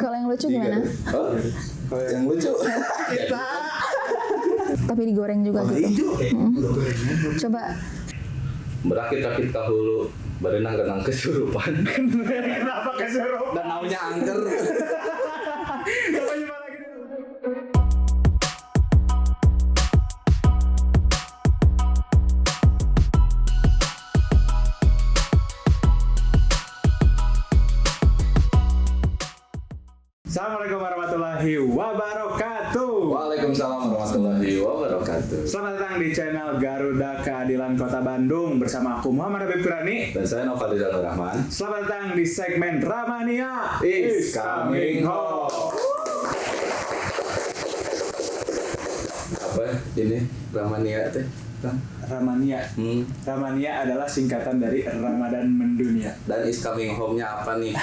Kalau yang lucu gimana? Oh, yang lucu. Kita. Tapi digoreng juga gitu. Coba. Berakit-rakit kahulu, berenang-renang kesurupan. Kenapa kesurupan? Dan naunya angker. Assalamualaikum warahmatullahi wabarakatuh. Waalaikumsalam warahmatullahi wabarakatuh. Selamat datang di channel Garuda Keadilan Kota Bandung bersama aku Muhammad Habib Pirani. Dan saya Nova Rizal Rahman. Selamat datang di segmen Ramania Is coming home. Apa ini Ramania teh? Ramania. Ramania adalah singkatan dari Ramadan Mendunia. Dan is coming home-nya apa nih?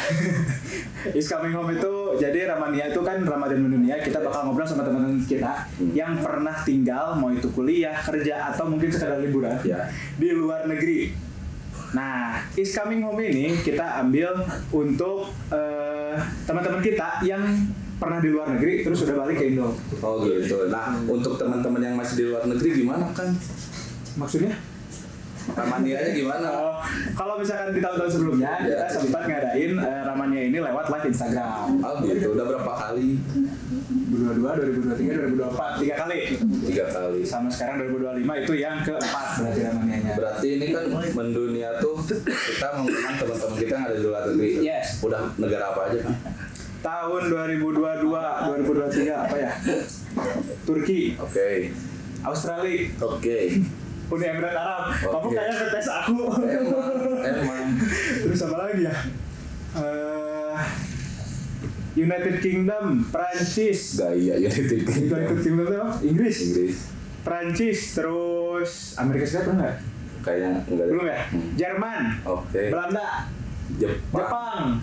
Is coming home itu, jadi Ramania itu kan Ramadan Mendunia. Kita bakal ngobrol sama teman-teman kita yang pernah tinggal, mau itu kuliah, kerja, atau mungkin sekadar liburan di luar negeri. Nah, is coming home ini kita ambil untuk teman-teman kita yang pernah di luar negeri terus sudah balik ke Indo. Oh gitu. Nah, untuk teman-teman yang masih di luar negeri gimana kan? Maksudnya? Ramanianya gimana? Kalau misalkan di tahun-tahun sebelumnya kita sempat ngadain Ramania ini lewat live Instagram. Oh gitu. Udah berapa kali? 2022, 2023, 2024, 3 kali. 3 kali. Sama sekarang 2025 itu yang keempat berarti Ramanianya. Berarti ini kan mendunia tuh kita mengundang teman-teman kita yang ada di luar negeri. Yes. Udah negara apa aja kan? Tahun 2022, 2023 apa ya? Turki, Oke. Australia, Oke. Uni Emirat Arab. Kamu Oke. kayaknya ngetes aku. Emang. Terus apa lagi ya? United Kingdom, Prancis. Gaya United Kingdom. United Kingdom itu apa? Inggris. Inggris. Prancis, terus Amerika Serikat pernah nggak? Kayaknya enggak. Belum ya? Jerman, Oke. Belanda, Jepang,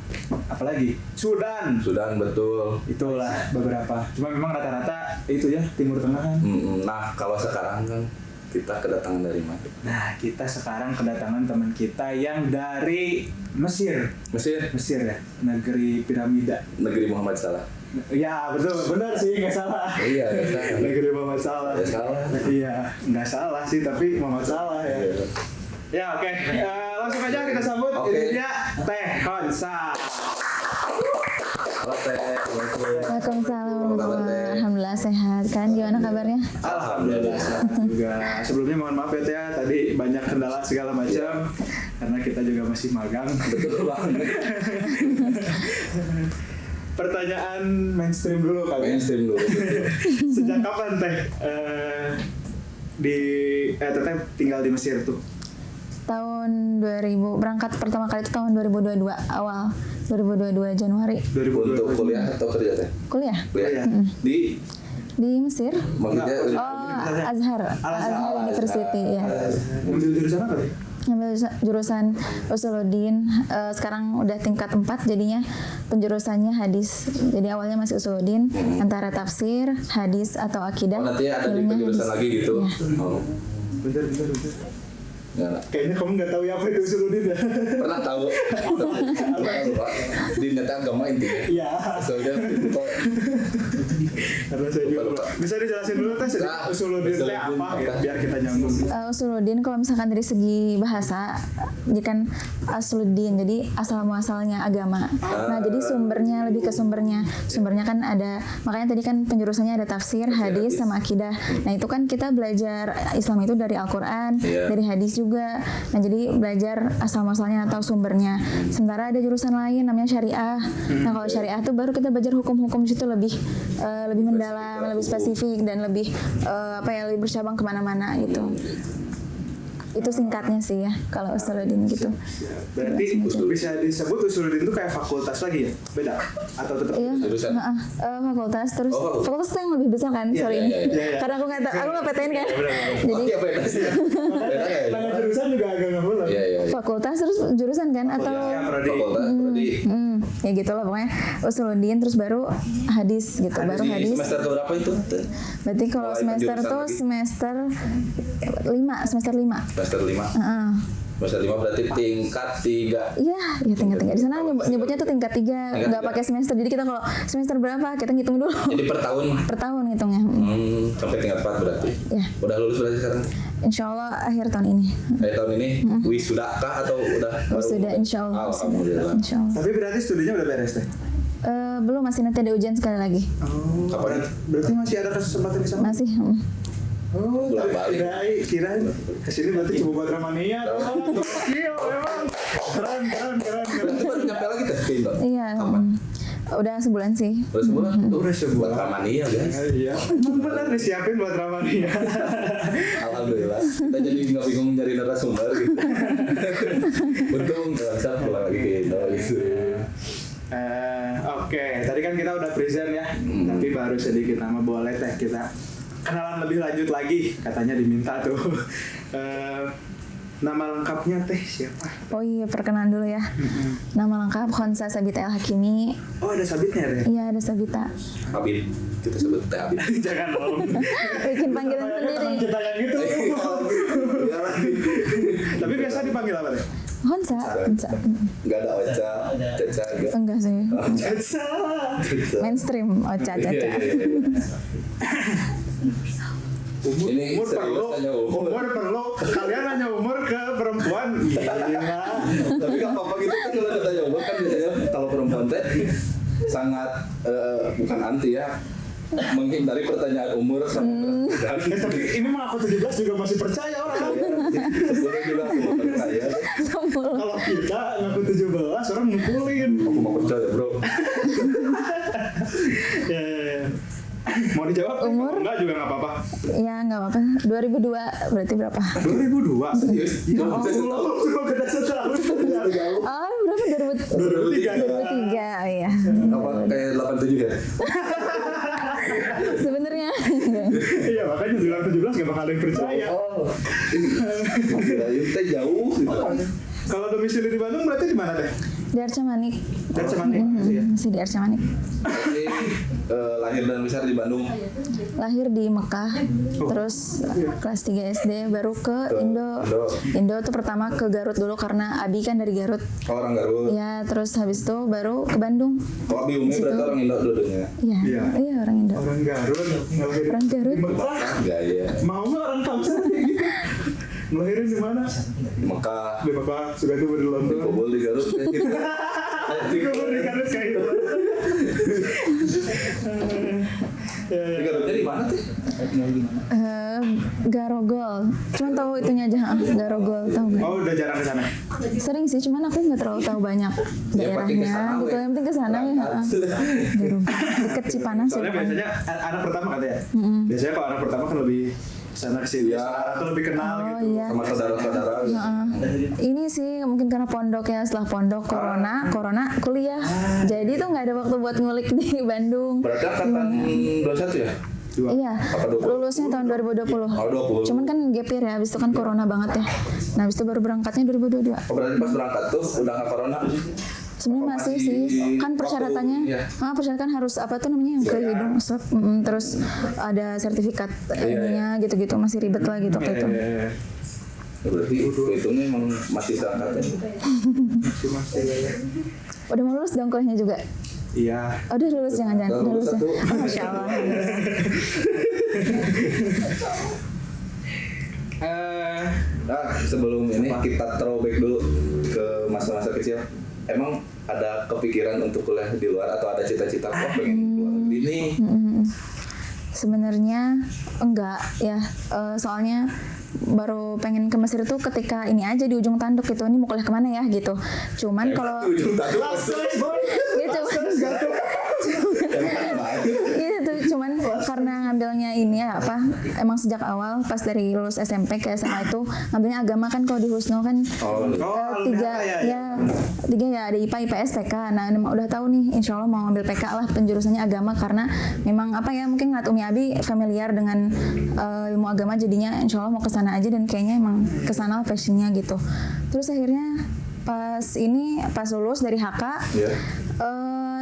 apalagi Sudan. Sudan betul. Itulah beberapa. Cuma memang rata-rata itu ya Timur Tengah kan. Nah, kalau sekarang kan kita kedatangan dari mana? Nah, kita sekarang kedatangan teman kita yang dari Mesir. Mesir, Mesir ya, negeri piramida. negeri Muhammad Salah. Ya betul, benar sih, nggak salah. Iya, nggak salah. Negeri Muhammad Salah. Nggak salah. Iya, nggak salah sih, tapi Muhammad Salah ya. Iya. Ya oke, langsung aja kita sambut. Oke. Ini dia Teh Konsa. Halo Teh. Waalaikumsalam Apa kabar, Teh? Alhamdulillah sehat kan, gimana kabarnya? Alhamdulillah juga. Sebelumnya mohon maaf ya Teh, tadi banyak kendala segala macam karena kita juga masih magang. Betul banget. Pertanyaan mainstream dulu kali. Mainstream dulu. Sejak kapan Teh Teteh tinggal di Mesir tuh? Tahun 2000, berangkat pertama kali itu tahun 2022, awal 2022 Januari. 2022. Untuk kuliah atau kerja Teh? Kuliah Kuliah. Di di Mesir. maksudnya Oh, Azhar University ya. Ambil jurusan apa Teh? Ngambil jurusan Usuluddin, sekarang udah tingkat 4 jadinya penjurusannya hadis. Jadi awalnya masih Usuluddin, antara tafsir, hadis atau akidah. nanti ada di pilihnya penjurusan hadis. lagi gitu. Iya. Oh. Bentar. Enggak. Kayaknya kamu nggak tahu ya apa itu Usuluddin ya? Pernah tahu. Di data agama intinya. Iya. Soalnya Karena saya juga Lupa. bisa dijelasin dulu Teh Nah, Usuluddin teh Usuluddin apa gitu, apa? biar kita nyambung. Usuluddin kalau misalkan dari segi bahasa, jadi kan Asluddin, jadi asal muasalnya agama. Nah, jadi sumbernya lebih ke sumbernya. Sumbernya kan ada, makanya tadi kan penjurusannya ada tafsir, hadis, sama akidah. Nah, itu kan kita belajar Islam itu dari Al-Quran, Iya. dari hadis juga. Nah, jadi belajar asal muasalnya atau sumbernya. Sementara ada jurusan lain namanya syariah. Nah, kalau syariah tuh baru kita belajar hukum-hukum di situ lebih mendalam, lebih spesifik dan lebih lebih bercabang kemana-mana gitu. Itu singkatnya sih ya kalau Usuluddin gitu. Berarti bisa disebut Usuluddin itu kayak fakultas lagi ya? Beda? Atau tetap? Iya, Jurusan? fakultas terus Oh, fakultas tuh yang lebih besar kan, sorry ini. iya. Karena aku nggak tahu, aku nggak PTN kan. Jadi Iya, beda sih. Beda ya. Nama jurusan juga agak nggak boleh. Iya. fakultas terus jurusan kan atau Ya, prodi. Fakultas, prodi. ya gitulah pokoknya Usuluddin terus baru hadis gitu, baru Di hadis. semester berapa itu? Berarti kalau Mulai semester penjurusan tuh lagi. semester 5. Semester 5. Heeh. Semester 5 berarti tingkat 3. Iya, ya tingkat 3. Di sana nyebutnya tuh tingkat 3, nggak pakai semester. Jadi kita kalau semester berapa kita ngitung dulu. Jadi per tahun. Per tahun ngitungnya. Sampai tingkat 4 berarti. Ya. Udah lulus berarti sekarang? Insya Allah akhir tahun ini. Akhir tahun ini wisuda kah atau udah baru? Sudah Insya Allah. Alhamdulillah. Insya Allah. Tapi berarti studinya udah beres teh? Belum, masih nanti ada ujian sekali lagi. Oh, Kapan? berarti masih ada kesempatan di sana? Masih. Oh, Bolak balik. kirain kesini berarti coba buat Ramania. Gokil memang. Keren. Berarti baru nyampe lagi teh ke Indo? Iya. Udah sebulan sih. Udah sebulan? Udah sebulan. Buat Ramania guys. Iya. Emang benar disiapin buat Ramania. Alhamdulillah. Kita jadi nggak bingung nyari narasumber gitu. Untung nggak bisa pulang lagi ke Indo gitu. Oke, tadi kan kita udah present ya, tapi baru sedikit nama boleh teh kita kenalan lebih lanjut lagi, katanya diminta tuh. Nama lengkapnya teh siapa? Oh iya, perkenalan dulu ya. Nama lengkap Khonsa Sabita El Hakimi. Oh ada Sabitnya deh. Iya, ada Sabita. Habib, kita sebut teh Habib. Jangan dong. Bikin panggilan sendiri. Kita yang gitu. Tapi biasa dipanggil apa deh? Khonsa. Nggak ada Ocha, Caca, nggak. Enggak sih. Caca. Mainstream, Ocha, Caca. Ini Umur perlu, serius tanya umur. umur perlu. Kalian nanya umur ke perempuan, gila. Tapi nggak apa-apa gitu kan kalau ditanya umur kan biasanya kalau perempuan teh sangat bukan anti ya, menghindari pertanyaan umur sama Tapi ini mah aku 17 juga masih percaya orang. sebelum juga semua percaya. Kalau kita ngaku 17 orang ngumpulin. Aku mau percaya bro. Ya. Mau dijawab? Umur? Enggak juga nggak apa-apa. Iya, nggak apa-apa. 2002 berarti berapa? 2002. Serius? Ya Allah, sudah beda setahun. Oh, berapa? 2003. 2003, oh iya. Apa kayak 87 ya? Sebenarnya. Iya makanya bilang 17 nggak bakal ada yang percaya. Oh, kirain teh jauh gitu. Kalau domisili di Bandung berarti di mana teh? Di Arca Manik. Dan Cemani masih ya? Masih di Arca Manik. Ini lahir dan besar di Bandung. Lahir di Mekah, terus kelas 3 SD baru ke Indo. Indo tuh pertama ke Garut dulu karena Abi kan dari Garut. Oh, orang Garut. Ya, terus habis itu baru ke Bandung. Oh, Abi Umi berarti orang Indo dulunya. Iya, Iya. iya orang Indo. Orang Garut. ngelahirin Orang Garut. di Mekah. Enggak ya. Mau nggak orang kampung kayak gitu? Ngelahirin di mana? Di Mekah, Di Mekah. Sudah itu di London. Bobol di Garut kayak gitu. Di Garut di Garut kayak gitu. Di Garutnya di mana tuh? Garogol. Cuman tahu itunya aja, Garogol tahu nggak? Oh udah jarang ke sana. Sering sih, cuman aku nggak terlalu tahu banyak daerahnya. Gitu, yang penting ke sana ya. Garogol. Deket Cipanas. Soalnya biasanya anak pertama katanya. Biasanya kalau anak pertama kan lebih sana kesini Ya. atau lebih kenal Oh gitu. iya. Sama saudara-saudara. Ini sih mungkin karena pondok ya, setelah pondok corona kuliah. Jadi tuh nggak ada waktu buat ngulik di Bandung. Berarti angkatan 21 ya? Iya, Apa 20? lulusnya tahun 2020. Oh, 20. Cuman kan gap year ya, habis itu kan corona banget ya. Nah, habis itu baru berangkatnya 2022. Oh, berarti pas berangkat tuh udah nggak corona? Sebenarnya masih sih, kan persyaratannya, Iya. persyaratan harus apa tuh namanya yang ke hidung, swab, terus ada sertifikat ininya gitu-gitu, masih ribet lah gitu kayak itu. Berarti hitungnya emang masih seangkatan. Udah mau lulus dong kuliahnya juga? Iya. Oh, udah lulus jangan-jangan, Udah udah lulus ya? lulus satu. Oh, Masya Allah. Nah, sebelum ini kita throwback dulu ke masa-masa kecil. Emang ada kepikiran untuk kuliah di luar atau ada cita-cita kok pengen keluar negeri nih? Sebenarnya enggak ya, soalnya baru pengen ke Mesir itu ketika ini aja di ujung tanduk gitu, ini mau kuliah kemana ya gitu. Cuman kalau Ujung tanduk. gitu, gitu cuman karena ngambilnya ini ya apa, emang sejak awal pas dari lulus SMP ke SMA itu ngambilnya agama kan, kalau di Husnul kan Oh, tiga ya ada IPA, IPS, PK. Nah udah tahu nih insya Allah mau ambil PK lah, penjurusannya agama karena memang apa ya, mungkin ngeliat Umi Abi familiar dengan ilmu agama, jadinya insya Allah mau kesana aja dan kayaknya emang kesana passionnya gitu. Terus akhirnya pas lulus dari HK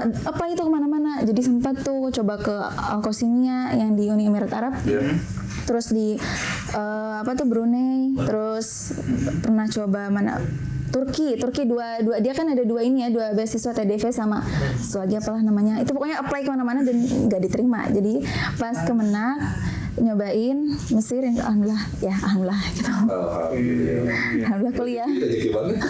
apply itu kemana-mana, jadi sempat tuh coba ke Al-Qasimiyah yang di Uni Emirat Arab. Terus di apa tuh Brunei, terus pernah coba mana Turki dua dia kan ada dua ini ya, dua beasiswa TDV sama satu lagi apalah namanya, itu pokoknya apply kemana-mana dan nggak diterima. Jadi pas kemenak nyobain Mesir, yang alhamdulillah gitu. Alhamdulillah kuliah. Rezeki banget.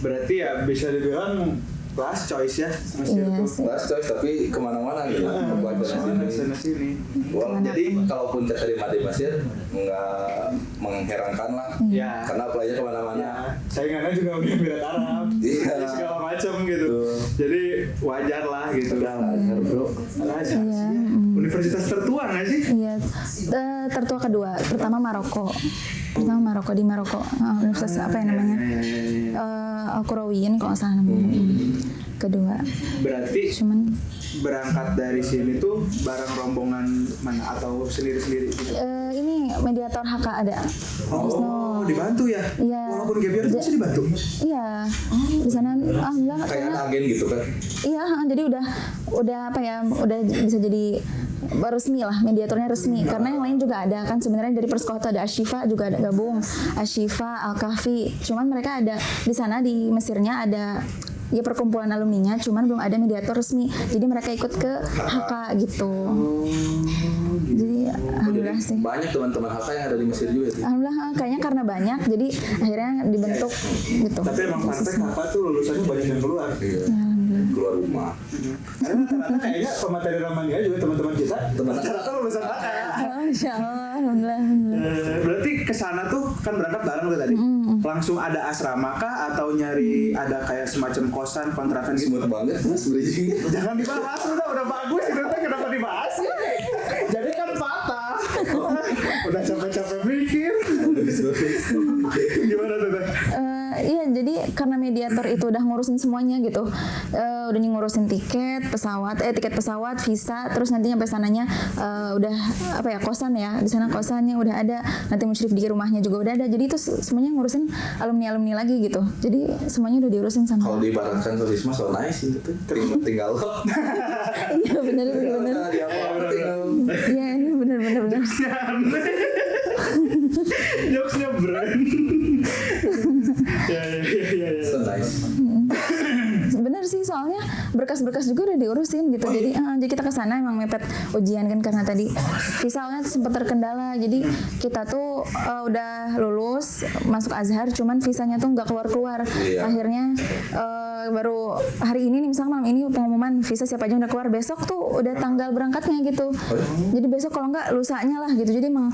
Berarti ya bisa dibilang last choice ya Mesir Iya tuh. sih. Last choice tapi kemana-mana gitu. Pelajaran Sana sini. Wow, jadi kalaupun keterima di Mesir nggak mengherankan lah. Ya. Karena apply-nya kemana-mana. Ya, saingannya juga udah Emirat Arab, Iya. segala macam gitu. Jadi wajar lah gitu. Udah lah, bro. Al-Azhar Iya, sih. Universitas tertua nggak sih? Iya, tertua kedua, pertama Maroko di Maroko, universitas apa ya namanya, Al-Qurawiyin kalau nggak salah namanya. Kedua, Berarti cuman berangkat dari sini tuh bareng rombongan mana atau sendiri-sendiri gitu? ini mediator HK ada. Oh, dibantu ya? Iya. Walaupun gap year bisa dibantu? Iya, di sana alhamdulillah Kayak karena agen gitu kan. iya, jadi udah apa ya, udah bisa jadi resmi lah, mediatornya resmi. Karena yang lain juga ada kan sebenarnya dari Perskoh ada Ashifa juga ada gabung, Ashifa, Al-Kahfi. Cuman mereka ada di sana di Mesirnya ada ya perkumpulan alumninya, cuman belum ada mediator resmi. Jadi mereka ikut ke HK gitu. Jadi alhamdulillah sih. Banyak teman-teman HK yang ada di Mesir juga sih. Alhamdulillah kayaknya karena banyak jadi akhirnya dibentuk gitu. Tapi emang praktek apa tuh lulusannya banyak yang keluar. Iya. Keluar rumah. Karena rata-rata kayaknya pemateri Ramania juga teman-teman kita rata-rata lulusan HK. Masya Allah, alhamdulillah. Berarti kesana tuh kan berangkat bareng tuh tadi. Langsung ada asrama kah atau nyari ada kayak semacam kosan kontrakan gitu? Smooth banget mas bridgingnya. Jangan dibahas, udah bagus itu teh, kenapa dibahas sih? Jadi kan patah. Udah capek-capek mikir. Gimana tuh teh? Iya, jadi karena mediator itu udah ngurusin semuanya gitu, udah ngurusin tiket pesawat, visa, terus nanti nyampe sananya udah apa ya kosan ya, di sana kosannya udah ada, nanti musyrif di rumahnya juga udah ada, jadi itu semuanya ngurusin alumni lagi gitu, jadi semuanya udah diurusin sama. Kalau diibaratkan sosis mah so nice gitu. Tinggal lo. Iya benar. Iya ini benar. Jokesnya brand. Ya. So nice. Bener sih, soalnya berkas-berkas juga udah diurusin gitu. Jadi kita kesana emang mepet ujian kan karena tadi visanya sempat terkendala. Jadi kita tuh udah lulus masuk Azhar, cuman visanya tuh nggak keluar. Iya. Akhirnya baru hari ini nih, misalnya malam ini pengumuman visa siapa aja udah keluar, besok tuh udah tanggal berangkatnya gitu. Jadi besok kalau nggak lusanya lah gitu. Jadi emang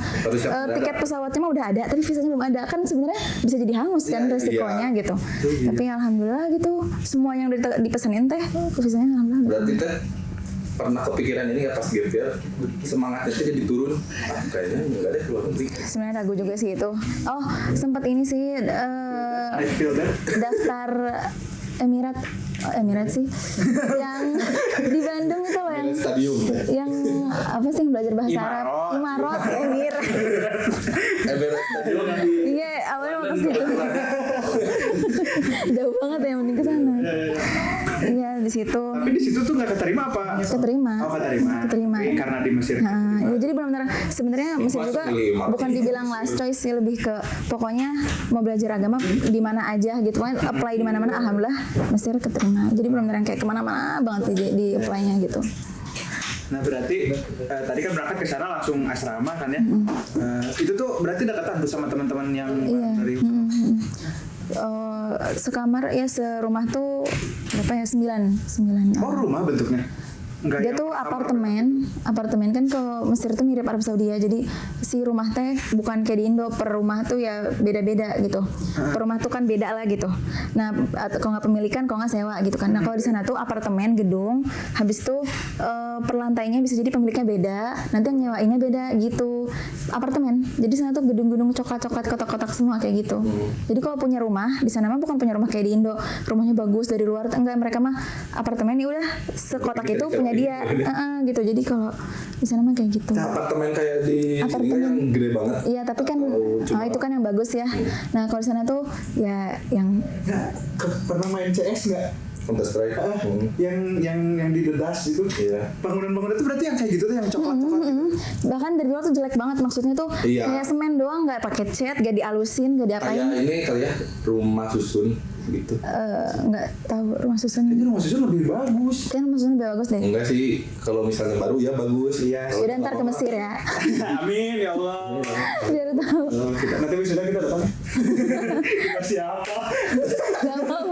tiket pesawatnya mah udah ada, tapi visanya belum ada. Kan sebenarnya bisa jadi hangus kan resikonya gitu. Tapi alhamdulillah gitu, semua yang udah dipesenin teh visanya alhamdulillah. Berarti teh pernah kepikiran ini nggak pas gap year semangatnya tuh jadi turun? Kayaknya nggak deh keluar negeri. Sebenarnya ragu juga sih itu. Oh sempat ini sih I feel that. daftar Emirat sih yang di Bandung itu loh Stadium. yang apa sih yang belajar bahasa Arab Imarat Emir. Emirat Stadium di Iya awalnya mau ke situ. Jauh banget ya mending ke sana. Iya di situ. Tapi di situ tuh nggak keterima apa? Keterima. Oh keterima. Tapi karena di Mesir. Nah, ya jadi benar-benar sebenarnya Mesir juga bukan dibilang last choice sih, lebih ke pokoknya mau belajar agama di mana aja gitu kan, apply di mana-mana, alhamdulillah Mesir keterima. Jadi benar-benar kayak kemana-mana banget di apply-nya gitu. Nah berarti tadi kan berangkat ke sana langsung asrama kan ya? Itu tuh berarti dekatan tuh sama teman-teman yang dari sekamar ya, serumah tuh berapa ya, 9 Oh rumah bentuknya? Enggak dia yang tuh apartemen kan ke Mesir tuh mirip Arab Saudi ya, jadi si rumah teh bukan kayak di Indo, per rumah tuh ya beda-beda gitu, per rumah tuh kan beda lah gitu. Nah kalau nggak pemilikan, kalau nggak sewa gitu kan. Nah kalau di sana tuh apartemen gedung, habis tuh per lantainya bisa jadi pemiliknya beda, nanti yang nyewainnya beda gitu, apartemen. Jadi sana tuh gedung-gedung coklat-coklat, kotak-kotak semua kayak gitu. Jadi kalau punya rumah di sana mah bukan punya rumah kayak di Indo, rumahnya bagus dari luar, enggak, mereka mah apartemen ya udah sekotak itu punya dia, gitu. Jadi kalau di sana mah kayak gitu. apartemen kayak di sini kan yang gede banget. Iya, tapi kan itu kan yang bagus ya. Nah kalau di sana tuh ya yang pernah main CS nggak? Counter Strike. Yang didedas itu. Iya. Bangunan-bangunan itu berarti yang kayak gitu tuh yang coklat-coklat gitu. Bahkan dari luar tuh jelek banget, maksudnya tuh Iya. kayak semen doang, nggak pakai cat, nggak dialusin, nggak Kayak diapain. ini kali ya, rumah susun gitu. Nggak tahu rumah susun. Ini rumah susun lebih bagus. Kan rumah susun lebih bagus deh. Enggak sih, kalau misalnya baru ya bagus. Iya. Kalau Udah ntar ke Mesir ya. Amin ya Allah. Biar tahu. Nanti wisuda kita datang. Kasih apa? Gak mau.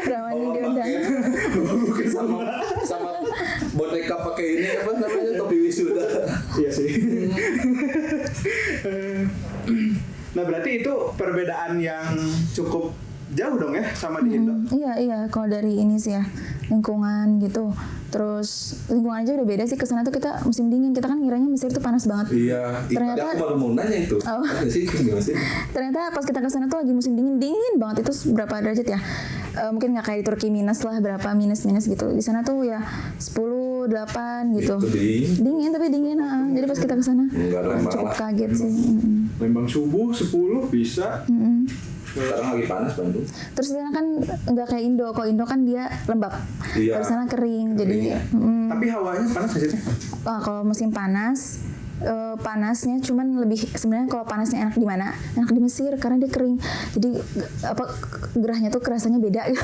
Ramani diundang. sama boneka pakai ini apa namanya, topi wisuda. Iya sih. Nah berarti itu perbedaan yang cukup jauh dong ya sama di Indo. Iya kalau dari ini sih ya, lingkungan gitu. Terus lingkungan aja udah beda sih. Kesana tuh kita musim dingin, kita kan ngiranya Mesir tuh panas banget. Iya, Ternyata- aku baru mau nanya itu. Oh. Ada sih gimana sih? Ternyata pas kita kesana tuh lagi musim dingin banget. Itu berapa derajat ya? Mungkin nggak kayak di Turki minus lah, berapa minus gitu. Di sana tuh ya 10, 8 gitu. Itu Dingin tapi dingin. Jadi pas kita kesana Enggak, Lembang cukup lah. kaget sih. Lembang subuh 10 bisa. Sekarang lagi panas Bandung. Terus di sana kan nggak kayak Indo. Kalau Indo kan dia lembab. Iya. Kalau di sana kering. Jadi Kering ya. Tapi hawanya panas nggak sih? kalau musim panas panasnya cuman lebih, sebenarnya kalau panasnya enak di mana? Enak di Mesir karena dia kering. Jadi gerahnya tuh kerasanya beda gitu.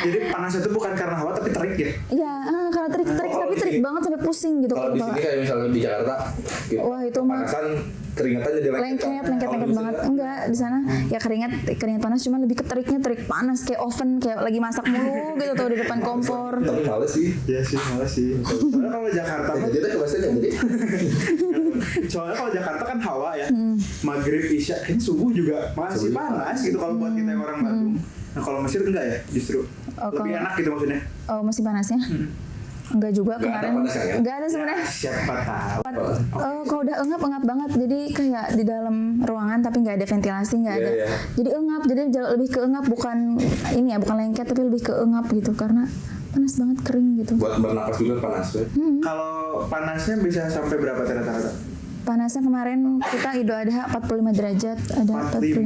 Jadi panasnya itu bukan karena hawa tapi terik ya? Iya, karena terik tapi terik banget sampai pusing gitu. Kalau di sini kayak misalnya di Jakarta, gitu, Wah, itu mah panasan keringetan jadi lengket banget. Enggak, di sana ya keringat panas, cuman lebih ke teriknya terik panas kayak oven, kayak lagi masak mulu gitu tuh di depan kompor. Tapi males sih. Iya sih, malah sih. Soalnya kalau Jakarta mah Jadi kebiasaan jadi. soalnya kalau Jakarta kan hawa ya, maghrib isya kayaknya subuh juga masih panas gitu kalau buat kita yang orang Bandung. Nah kalau Mesir enggak ya, justru lebih kalau- enak gitu maksudnya. Oh, masih panasnya? Enggak juga Nggak ada kemarin. panasnya ya? Enggak ada sebenarnya. Siapa tahu. Kalau udah engap banget, jadi kayak di dalam ruangan tapi nggak ada ventilasi, nggak Iya, ada. iya. Jadi engap, jadi lebih ke engap, bukan ini ya, bukan lengket tapi lebih ke engap gitu karena panas banget, kering gitu. Buat bernapas juga panas ya. Kalau panasnya bisa sampai berapa rata-rata? Panasnya kemarin kita Idul Adha 45 derajat, ada 45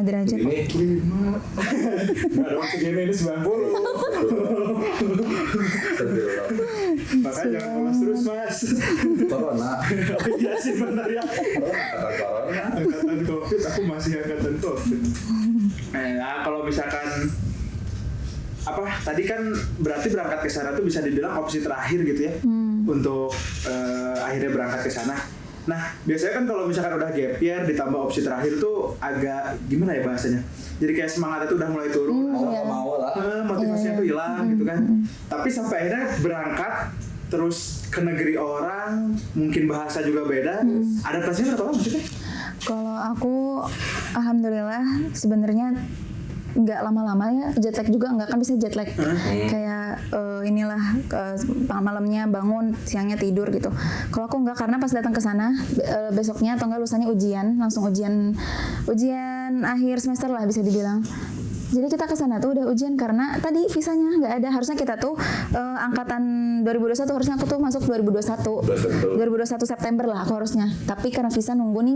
derajat. Ini 5. Nggak ada waktu gini, ini 90. Makanya jangan polos terus mas. corona. Oh iya sih benar ya. Kata corona. Angkatan COVID, aku masih angkatan COVID. Nah kalau misalkan apa tadi kan berarti berangkat ke sana tuh bisa dibilang opsi terakhir gitu ya untuk akhirnya berangkat ke sana. Nah biasanya kan kalau misalkan udah gap year ditambah opsi terakhir tuh agak gimana ya bahasanya? Jadi kayak semangatnya tuh udah mulai turun. Mau Iya. nggak mau lah. Motivasinya tuh hilang gitu kan. Tapi sampai akhirnya berangkat terus ke negeri orang, mungkin bahasa juga beda. Adaptasinya berapa lama maksudnya? Kalau aku alhamdulillah sebenarnya nggak lama-lama ya, jet lag juga nggak, kan bisa jet lag kayak inilah malamnya bangun, siangnya tidur gitu. Kalau aku nggak, karena pas datang ke sana besoknya atau enggak lusanya langsung ujian akhir semester lah bisa dibilang. Jadi kita ke sana tuh udah ujian karena tadi visanya nggak ada. Harusnya kita tuh angkatan 2021, harusnya aku tuh masuk 2021 September lah aku harusnya. Tapi karena visa nunggu nih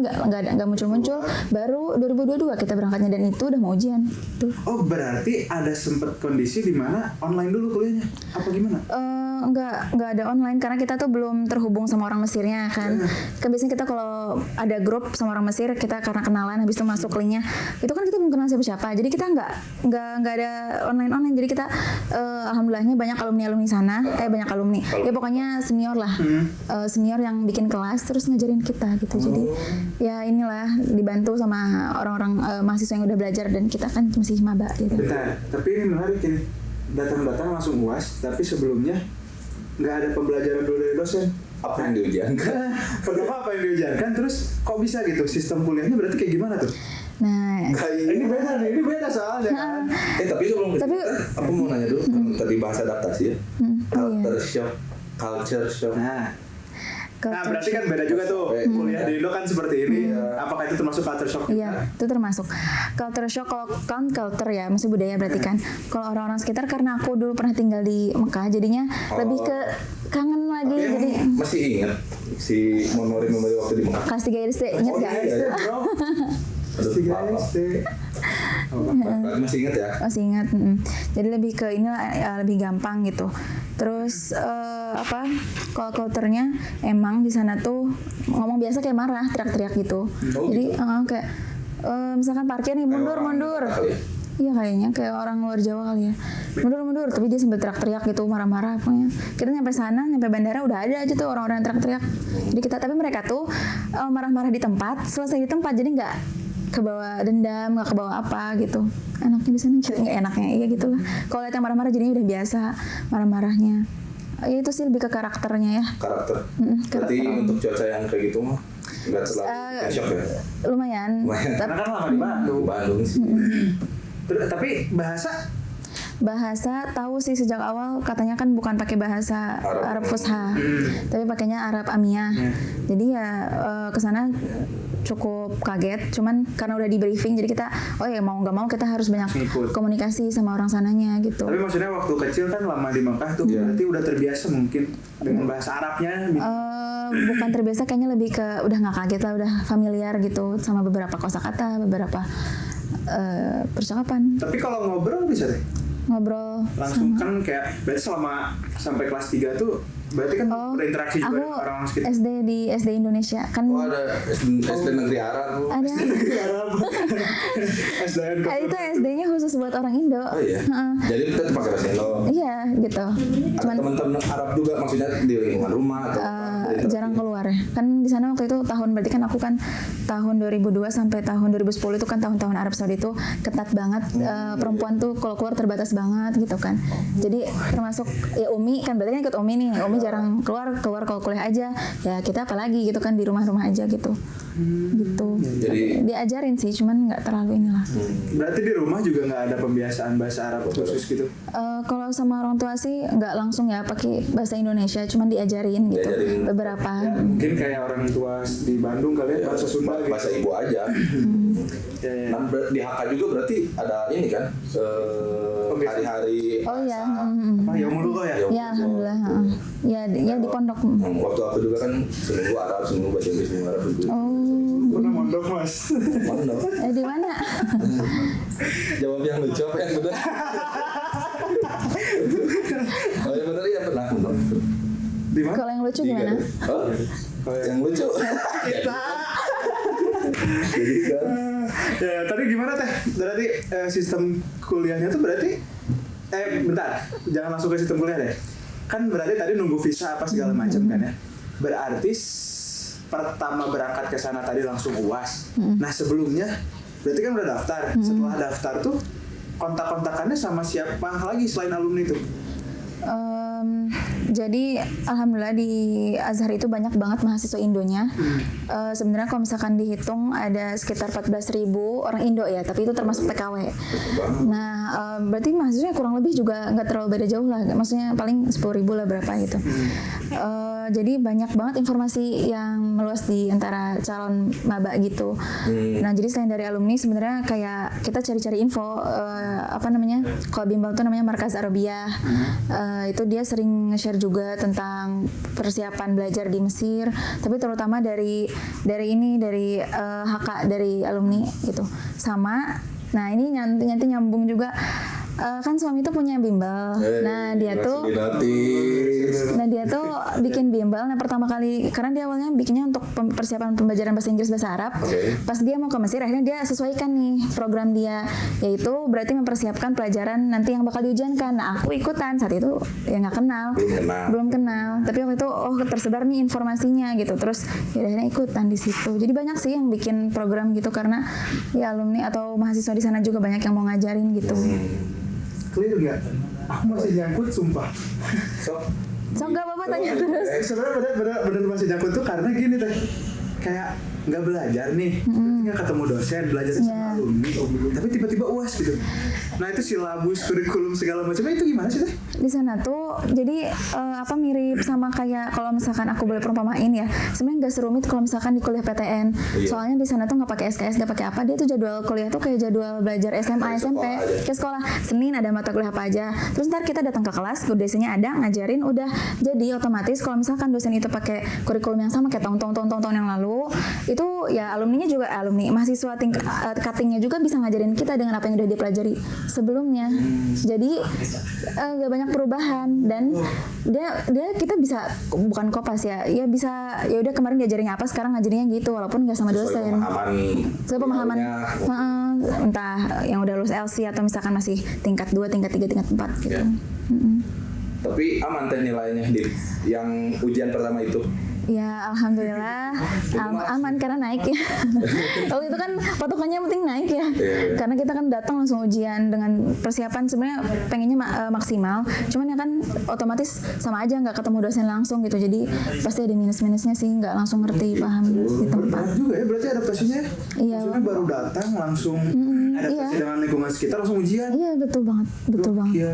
nggak muncul, baru 2022 kita berangkatnya, dan itu udah mau ujian. Tuh. Oh berarti ada sempet kondisi di mana online dulu kuliahnya? Apa gimana? Nggak ada online karena kita tuh belum terhubung sama orang Mesirnya kan. Kan biasanya kita kalau ada grup sama orang Mesir, kita karena kenalan habis itu masuk linknya, itu kan kita belum kenal siapa-siapa. Jadi kita nggak ada online. Jadi kita alhamdulillahnya banyak alumni sana, banyak alumni. Ya pokoknya senior lah, senior yang bikin kelas terus ngajarin kita gitu. Jadi ya inilah dibantu sama orang-orang mahasiswa yang udah belajar, dan kita kan masih maba gitu. Bentar, tapi ini menarik ini. Datang-datang langsung UAS, tapi sebelumnya nggak ada pembelajaran dulu dari dosen. Apa yang diujiankan? Pertama apa yang diujiankan, terus kok bisa gitu? Sistem kuliahnya berarti kayak gimana tuh? Nah, Ini beda nih, ini beda soalnya kan. Tapi sebelum Tapi- aku mau nanya dulu, tadi bahas adaptasi ya. iya. Culture shock. Nah berarti kan beda juga tuh. Kuliah di Indo kan seperti ini. Apakah itu termasuk culture shock? Iya, itu termasuk culture shock. Kalau kan culture ya, masih budaya berarti kan. Kalau orang-orang sekitar, karena aku dulu pernah tinggal di Mekah, jadinya lebih ke kangen lagi. Tapi Jadi masih ingat si memori waktu di Mekah. kelas 3 SD, inget Oh, gak? iya, iya. Bro. Aduh, Tiga maaf. SD. Berarti masih ingat ya? Masih ingat. Jadi lebih ke inilah lebih gampang gitu. Terus kalau culture-nya emang di sana tuh ngomong biasa kayak marah, teriak-teriak gitu. Jadi kayak misalkan parkir nih mundur. Iya kayaknya kayak orang luar Jawa kali ya. Mundur, tapi dia sambil teriak-teriak gitu, marah-marah pokoknya. Kita nyampe bandara udah ada aja tuh orang-orang yang teriak-teriak. Jadi tapi mereka tuh marah-marah di tempat, selesai di tempat, jadi nggak kebawa dendam, nggak kebawa apa gitu. Enaknya di sana gitu, nggak enaknya iya gitulah. Kalau lihat yang marah-marah jadinya udah biasa marah-marahnya. Ya itu sih lebih ke karakternya ya. Karakter. Berarti untuk cuaca yang kayak gitu mah nggak terlalu shock ya? Lumayan. Karena kan lama di Bandung sih. Tapi bahasa tahu sih sejak awal katanya kan bukan pakai bahasa Arab Fusha, tapi pakainya Arab Amiyah. Jadi ya kesana cukup kaget, cuman karena udah di briefing jadi kita mau nggak mau kita harus banyak komunikasi sama orang sananya gitu. Tapi maksudnya waktu kecil kan lama di Mekah tuh berarti udah terbiasa mungkin dengan bahasa Arabnya. Bukan terbiasa, kayaknya lebih ke udah nggak kaget lah, udah familiar gitu sama beberapa kosakata, beberapa percakapan. Tapi kalau ngobrol bisa deh? Ngobrol langsung sama. Kan kayak berarti selama sampai kelas 3 tuh berarti kan berinteraksi juga dengan orang-orang sekitar. SD di SD Indonesia kan. Ada SD Negeri Arab. Ada. Itu SD-nya khusus buat orang Indo. Oh iya. Jadi kita tuh pakai bahasa Indo. Iya gitu. Cuman teman-teman Arab juga maksudnya di lingkungan rumah atau jarang keluar ya. Kan di sana waktu itu berarti kan aku kan tahun 2002 sampai tahun 2010 itu kan tahun-tahun Arab Saudi itu ketat banget. Perempuan tuh kalau keluar terbatas banget gitu kan. Jadi termasuk ya Umi kan berarti kan ikut Umi nih. Umi jarang keluar kalau kuliah aja. Ya kita apalagi gitu kan di rumah-rumah aja gitu. Gitu. Jadi diajarin sih cuman nggak terlalu inilah. Berarti di rumah juga nggak ada pembiasaan bahasa Arab khusus gitu? Kalau sama orang tua sih nggak langsung ya pakai bahasa Indonesia, cuman diajarin gitu beberapa. Ya, mungkin kayak orang tua di Bandung kali ya bahasa Sunda gitu. Bahasa ibu aja. Nah, di HK juga berarti ada ini kan hari-hari. Oh iya. Ya mulu ya? Ya alhamdulillah. Ya di pondok. Waktu aku juga kan seminggu Arab, seminggu bahasa Inggris, seminggu Arab itu. Pernah mondok mas? Mondok. Di mana? Jawab yang lucu apa yang benar? Oh yang benar iya pernah mondok. Di mana? Kalau yang lucu gimana? Yang lucu. Kita. Jadi kan. Ya tadi gimana teh? Berarti sistem kuliahnya tuh berarti bentar, jangan langsung ke sistem kuliah deh. Kan berarti tadi nunggu visa apa segala macam kan ya. Berarti pertama berangkat ke sana tadi langsung UAS. Nah sebelumnya berarti kan udah daftar. Setelah daftar tuh kontak-kontakannya sama siapa lagi selain alumni tuh? Jadi alhamdulillah di Azhar itu banyak banget mahasiswa Indonya. Sebenarnya kalau misalkan dihitung ada sekitar 14.000 orang Indo ya, tapi itu termasuk TKW. Nah berarti mahasiswanya kurang lebih juga nggak terlalu beda jauh lah, maksudnya paling 10.000 lah berapa gitu. Jadi banyak banget informasi yang meluas di antara calon maba gitu. Nah jadi selain dari alumni sebenarnya kayak kita cari-cari info kalau bimbel itu namanya Markaz Arabiyah. Itu dia sering nge-share juga tentang persiapan belajar di Mesir, tapi terutama dari HK dari alumni gitu. Sama nah ini nanti nyambung juga. Kan suami tuh punya bimbel. Nah dia tuh bikin bimbel. Nah pertama kali karena dia awalnya bikinnya untuk persiapan pembelajaran bahasa Inggris bahasa Arab. Pas dia mau ke Mesir akhirnya dia sesuaikan nih program dia, yaitu berarti mempersiapkan pelajaran nanti yang bakal diujiankan. Nah aku ikutan saat itu ya nggak kenal, belum kenal. Tapi waktu itu tersebar nih informasinya gitu. Terus ya akhirnya ikutan di situ. Jadi banyak sih yang bikin program gitu karena ya alumni atau mahasiswa di sana juga banyak yang mau ngajarin gitu. Clear nggak? Aku masih nyangkut sumpah. So nggak apa-apa tanya terus. Sebenarnya bener masih nyangkut tuh karena gini teh, kayak nggak belajar nih, nggak ketemu dosen, belajar sama alumni, tapi tiba-tiba UAS gitu. Nah itu silabus, kurikulum segala macamnya itu gimana sih teh? Di sana tuh jadi mirip sama kayak kalau misalkan aku boleh perumpamain ya, sebenarnya nggak serumit kalau misalkan di kuliah PTN. Soalnya di sana tuh nggak pakai SKS, nggak pakai apa, dia tuh jadwal kuliah tuh kayak jadwal belajar SMA, SMP, ke sekolah. Senin ada mata kuliah apa aja, terus ntar kita datang ke kelas, dosennya ada ngajarin, udah jadi otomatis kalau misalkan dosen itu pakai kurikulum yang sama kayak tahun yang lalu, itu ya alumninya juga mahasiswa cuttingnya juga bisa ngajarin kita dengan apa yang udah dia pelajari sebelumnya. Jadi gak banyak perubahan dan dia kita bisa bukan kopas ya bisa ya udah kemarin diajarin apa sekarang ngajarinnya gitu walaupun nggak sama dosen. Sesuai pemahaman entah yang udah lulus LC atau misalkan masih tingkat 2, tingkat 3, tingkat 4 gitu. Tapi aman teh nilainya di yang ujian pertama itu. Ya alhamdulillah aman karena naik ya. Waktu itu kan patokannya penting naik ya. Karena kita kan datang langsung ujian dengan persiapan sebenarnya pengennya maksimal. Cuman ya kan otomatis sama aja nggak ketemu dosen langsung gitu. Jadi pasti ada minus-minusnya sih, nggak langsung ngerti paham di tempat. Berat juga ya berarti adaptasinya. Iya. Maksudnya baru datang langsung adaptasi dengan lingkungan sekitar langsung ujian. Iya betul banget. Iya.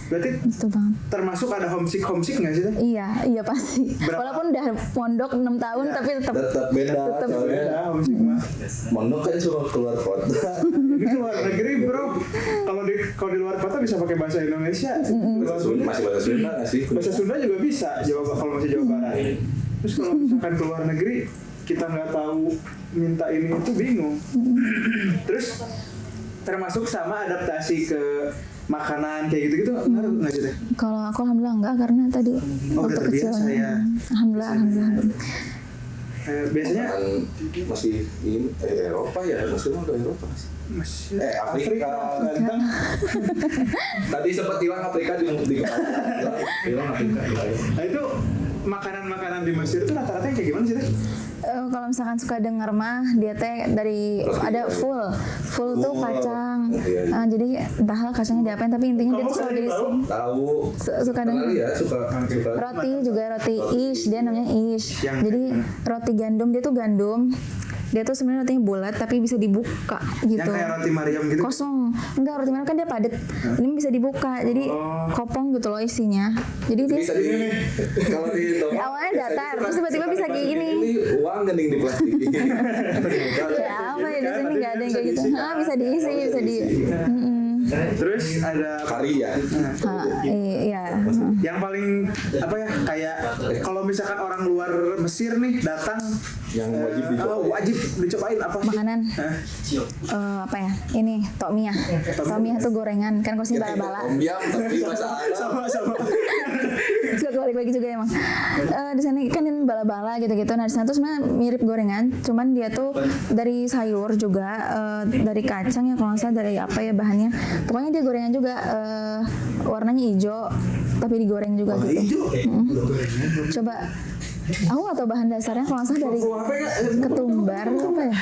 Berarti Betul banget. termasuk ada homesick nggak sih? Iya pasti. Walaupun udah pondok 6 tahun tapi tetap beda. Beda homesick mah. Mondok kan suruh keluar kota. Ini luar negeri bro. Kalau di luar kota bisa pakai bahasa Indonesia. Masih bahasa Sunda nggak sih? Bahasa Sunda juga bisa. Kalau masih Jawa Barat. Terus kalau misalkan ke luar negeri kita nggak tahu minta ini itu bingung. Terus termasuk sama adaptasi ke makanan kayak gitu-gitu ngaruh nggak sih teh? Kalau aku alhamdulillah enggak karena tadi udah terbiasa ya. Alhamdulillah. Biasanya masih ini Eropa ya, maksudnya udah Eropa masih Afrika. ganteng. Tadi sempat hilang Afrika di kepala. Hilang Afrika. Nah itu makanan-makanan di Mesir itu rata-rata kayak gimana sih teh? Kalau misalkan suka denger mah dia teh dari ada full tuh kacang. Jadi entahlah kacangnya diapain tapi intinya dia tuh suka jadi Tahu. suka denger. Ya, suka. Roti juga roti ish, dia namanya ish. Jadi roti gandum dia tuh gandum. Dia tuh sebenarnya rotinya bulat tapi bisa dibuka gitu. Yang kayak roti Mariam gitu? Kosong. Enggak, roti Mariam kan dia padat. Ini bisa dibuka. Jadi kopong gitu loh isinya. Jadi dia Bisa di kalau di toko. awalnya datar, terus tiba-tiba bisa kayak gini. Ini uang gening di plastik. Ya apa ya di sini nggak ada yang kayak gitu. Bisa diisi, bisa di. Terus ada Kari ya. Iya. yang paling apa ya kayak kalau misalkan orang luar Mesir nih datang Yang wajib dicobain. wajib dicobain apa? Makanan. Apa ya? Ini tokmiyah. Tokmiyah tuh gorengan kan kosnya bala-bala. Ombyam tapi bahasa Arab. Sama. Suka balik lagi juga emang. Di sana kan ini bala-bala gitu-gitu. Nah di sana tuh sebenarnya mirip gorengan, cuman dia tuh dari sayur juga, dari kacang ya kalau nggak salah dari apa ya bahannya. Pokoknya dia gorengan juga, warnanya hijau, tapi digoreng juga gitu. Coba, aku nggak tahu bahan dasarnya kalau nggak salah dari ketumbar atau apa ya?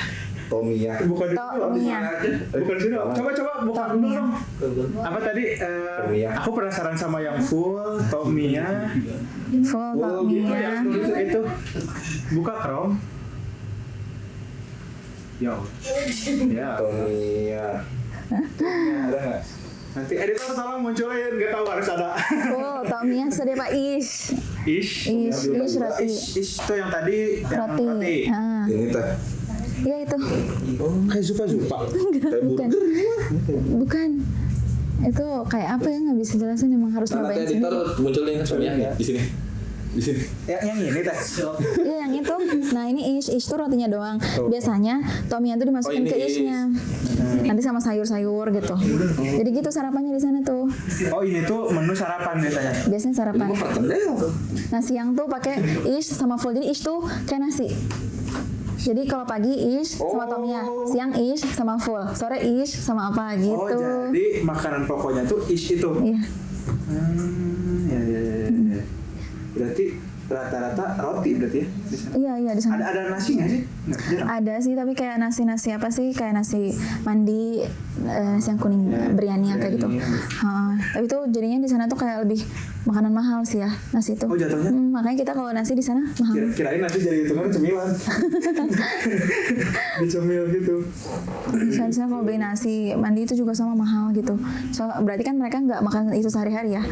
Tomia. Bukan di Tokmiyah. bukan di sini. Coba buka dulu dong. Apa tadi? Tokmiyah. Aku penasaran sama yang full tokmiyah. Full Gitu tokmiyah. yang itu. Buka Chrome. Ya. Tomia. Ada nggak? Nanti editor tolong munculin, nggak tahu harus ada. Full tokmiyah sudah Pak Ish. Ish roti. Ish itu yang tadi yang Roti. Ini teh. Iya itu. Kayak zupa. Bukan. Itu kayak apa ya nggak bisa jelasin emang harus Nah, nyobain nanti editor sendiri. munculin Tomia di sini. Di sini. Yang ini teh. Iya yang itu. Nah ini ish tuh rotinya doang. Biasanya tokmiyah tuh dimasukin ini ke ishnya. Nanti sama sayur-sayur gitu. Jadi gitu sarapannya di sana tuh. Oh ini tuh menu sarapan biasanya. Biasanya sarapan. Pertendel. Nah siang tuh pakai ish sama full. Jadi ish tuh kayak nasi. Jadi kalau pagi ish sama tokmiyah, siang ish sama full, sore ish sama apa gitu. Oh jadi makanan pokoknya tuh ish itu. Iya. Ya. Berarti rata-rata roti berarti ya di sana. Iya di sana. Ada nasi nggak sih? Nggak, jarang. Ada sih tapi kayak nasi apa sih kayak nasi mandi, nasi yang kuning biryani yang kayak gitu. Tapi itu jadinya di sana tuh kayak lebih makanan mahal sih ya nasi itu. Oh, jatuhnya? Makanya kita kalau nasi di sana mahal. Kirain nasi jadi hitungan cemilan. Dicemil gitu. Soalnya kalau beli nasi mandi itu juga sama mahal gitu. Berarti kan mereka nggak makan itu sehari-hari ya.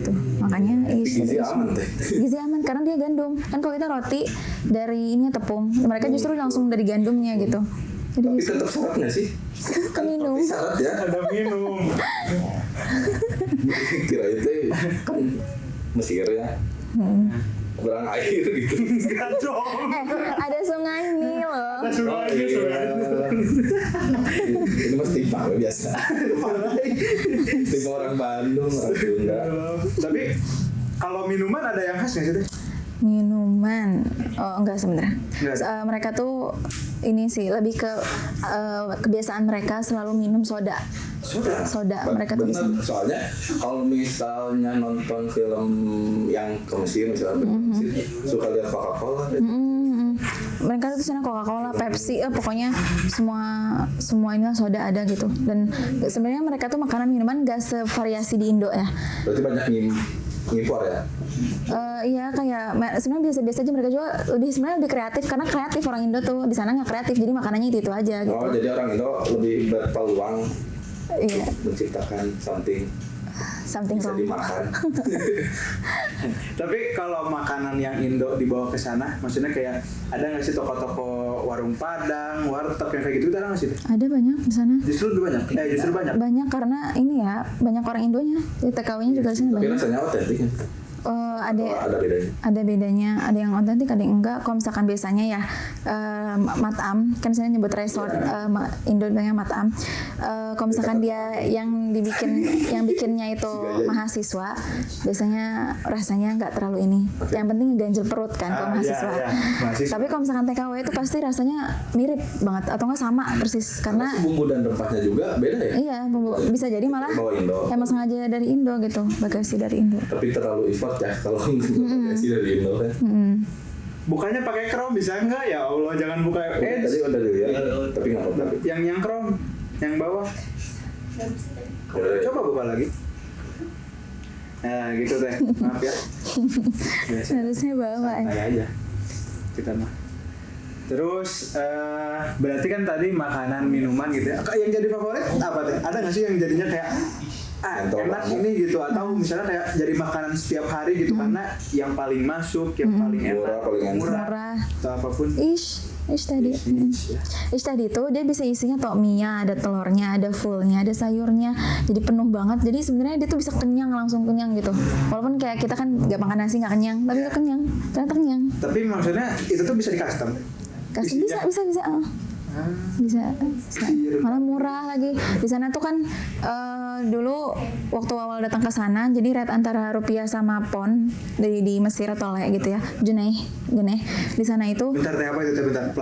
Tuh, makanya Gizi aman teh. gizi aman karena dia gandum. Kan kalau kita roti dari ini tepung, mereka justru langsung dari gandumnya gitu. Jadi Tapi tetap syarat nggak sih? Kan minum. roti syarat ya. Ada minum. Kira itu kan Mesir ya. kurang air gitu. Enggak dong. Ada sungai Nil loh. Ada sungai. Ini mah stigma biasa. Stigma orang Bandung, orang Sunda. Tapi kalau minuman ada yang khas nggak sih teh? Minuman, oh enggak sebenarnya. Enggak ada. Mereka tuh ini sih lebih ke kebiasaan mereka selalu minum soda. Soda mereka tuh bisa. Bener, soalnya kalau misalnya nonton film yang ke Mesir misalnya suka lihat Coca-Cola Mereka tuh sana Coca-Cola, Pepsi, pokoknya semua ini soda ada gitu. Dan sebenarnya mereka tuh makanan minuman gak sevariasi di Indo ya. berarti banyak ngimpor ya. Iya kayak sebenarnya biasa-biasa aja, mereka juga sebenarnya lebih kreatif karena kreatif orang Indo tuh di sana nggak kreatif, jadi makanannya itu aja gitu. Oh jadi orang Indo lebih berpeluang Iya, menciptakan something bisa wrong. dimakan. Tapi kalau makanan yang Indo dibawa ke sana, maksudnya kayak ada nggak sih toko-toko warung Padang, warteg yang kayak gitu, ada nggak sih? Ada banyak di sana. Justru lebih banyak. Justru banyak. Banyak karena ini ya banyak orang Indonya, jadi TKW-nya juga di sana Tapi banyak. rasanya otentik kan? Ada bedanya. ada bedanya, ada yang otentik, ada yang enggak. Kalau misalkan biasanya ya matam, kan saya nyebut resort, Indo bilangnya matam. Kalau misalkan dia yang bikinnya itu mahasiswa, biasanya rasanya nggak terlalu ini. Yang penting ganjel perut kan kalau mahasiswa. Iya, mahasiswa. Tapi kalau misalkan TKW itu pasti rasanya mirip banget atau nggak sama persis karena bumbu dan rempahnya juga beda ya. iya bisa jadi malah Bawa Indo. emang sengaja dari Indo gitu, bagasi dari Indo. Tapi terlalu effort ya kalau bagasi dari Indo kan. Bukannya pakai krom bisa nggak? Ya Allah, jangan buka Tadi udah dilihat, tapi nggak apa-apa. yang krom, yang bawah. Coba buka lagi. Nah gitu teh, maaf ya. Biasa. Harusnya bawa ya. Santai aja kita mah. Terus berarti kan tadi makanan minuman gitu ya. Yang jadi favorit apa teh? Ada nggak sih yang jadinya kayak enak ini gitu, atau misalnya kayak jadi makanan setiap hari gitu karena yang paling masuk, yang paling enak, paling enak. Murah. atau apapun. Ish tadi. Ish tadi itu dia bisa isinya tokmia, ada telurnya, ada fullnya, ada sayurnya, jadi penuh banget. Jadi sebenarnya dia tuh bisa kenyang, langsung kenyang gitu. Walaupun kayak kita kan nggak makan nasi nggak kenyang, tapi itu kenyang, ternyata kenyang. Tapi maksudnya itu tuh bisa di custom. Kasih bisa. Bisa. Malah murah lagi. Di sana tuh kan dulu waktu awal datang ke sana, jadi rate antara rupiah sama pon di Mesir atau le gitu ya, Junai. Di sana itu Bentar teh, apa itu teh, bentar.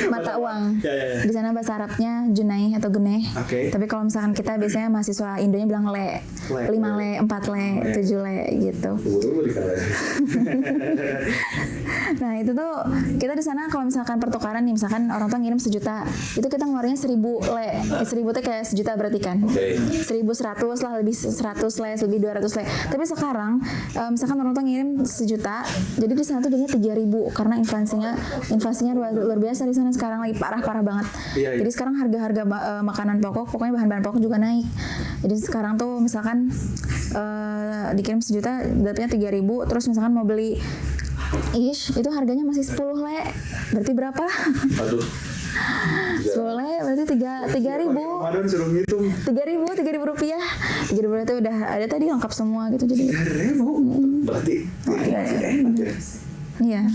mata uang. Ya. Di sana bahasa Arabnya Junai atau geneh. Oke. Tapi kalau misalkan kita biasanya mahasiswa Indonya bilang le. 5 le, 4 le, 7 le gitu. Buru dikasih. Nah, itu tuh kita di sana kalau misalkan pertukaran nih, misalkan orang tua ngirim 1 juta, itu kita ngeluarinnya 1000 le. 1000 tuh kayak 1 juta berarti kan. Oke. 1100 lah, lebih 100 le, lebih 200 le. Tapi sekarang misalkan orang tua ngirim 1 juta, jadi di sana tuh jadinya 3000 karena inflasinya luar biasa di sana sekarang, lagi parah banget. Iya. Jadi sekarang harga-harga makanan pokok, pokoknya bahan-bahan pokok juga naik. Jadi sekarang tuh misalkan dikirim 1 juta, dapatnya 3000, terus misalkan mau beli itu harganya masih 10 le. Berarti berapa? Aduh. 10 le berarti 3.000. Ramadan suruh ngitung. 3.000 rupiah. 3.000 berarti udah ada tadi lengkap semua gitu jadi. 3.000. Berarti Iya.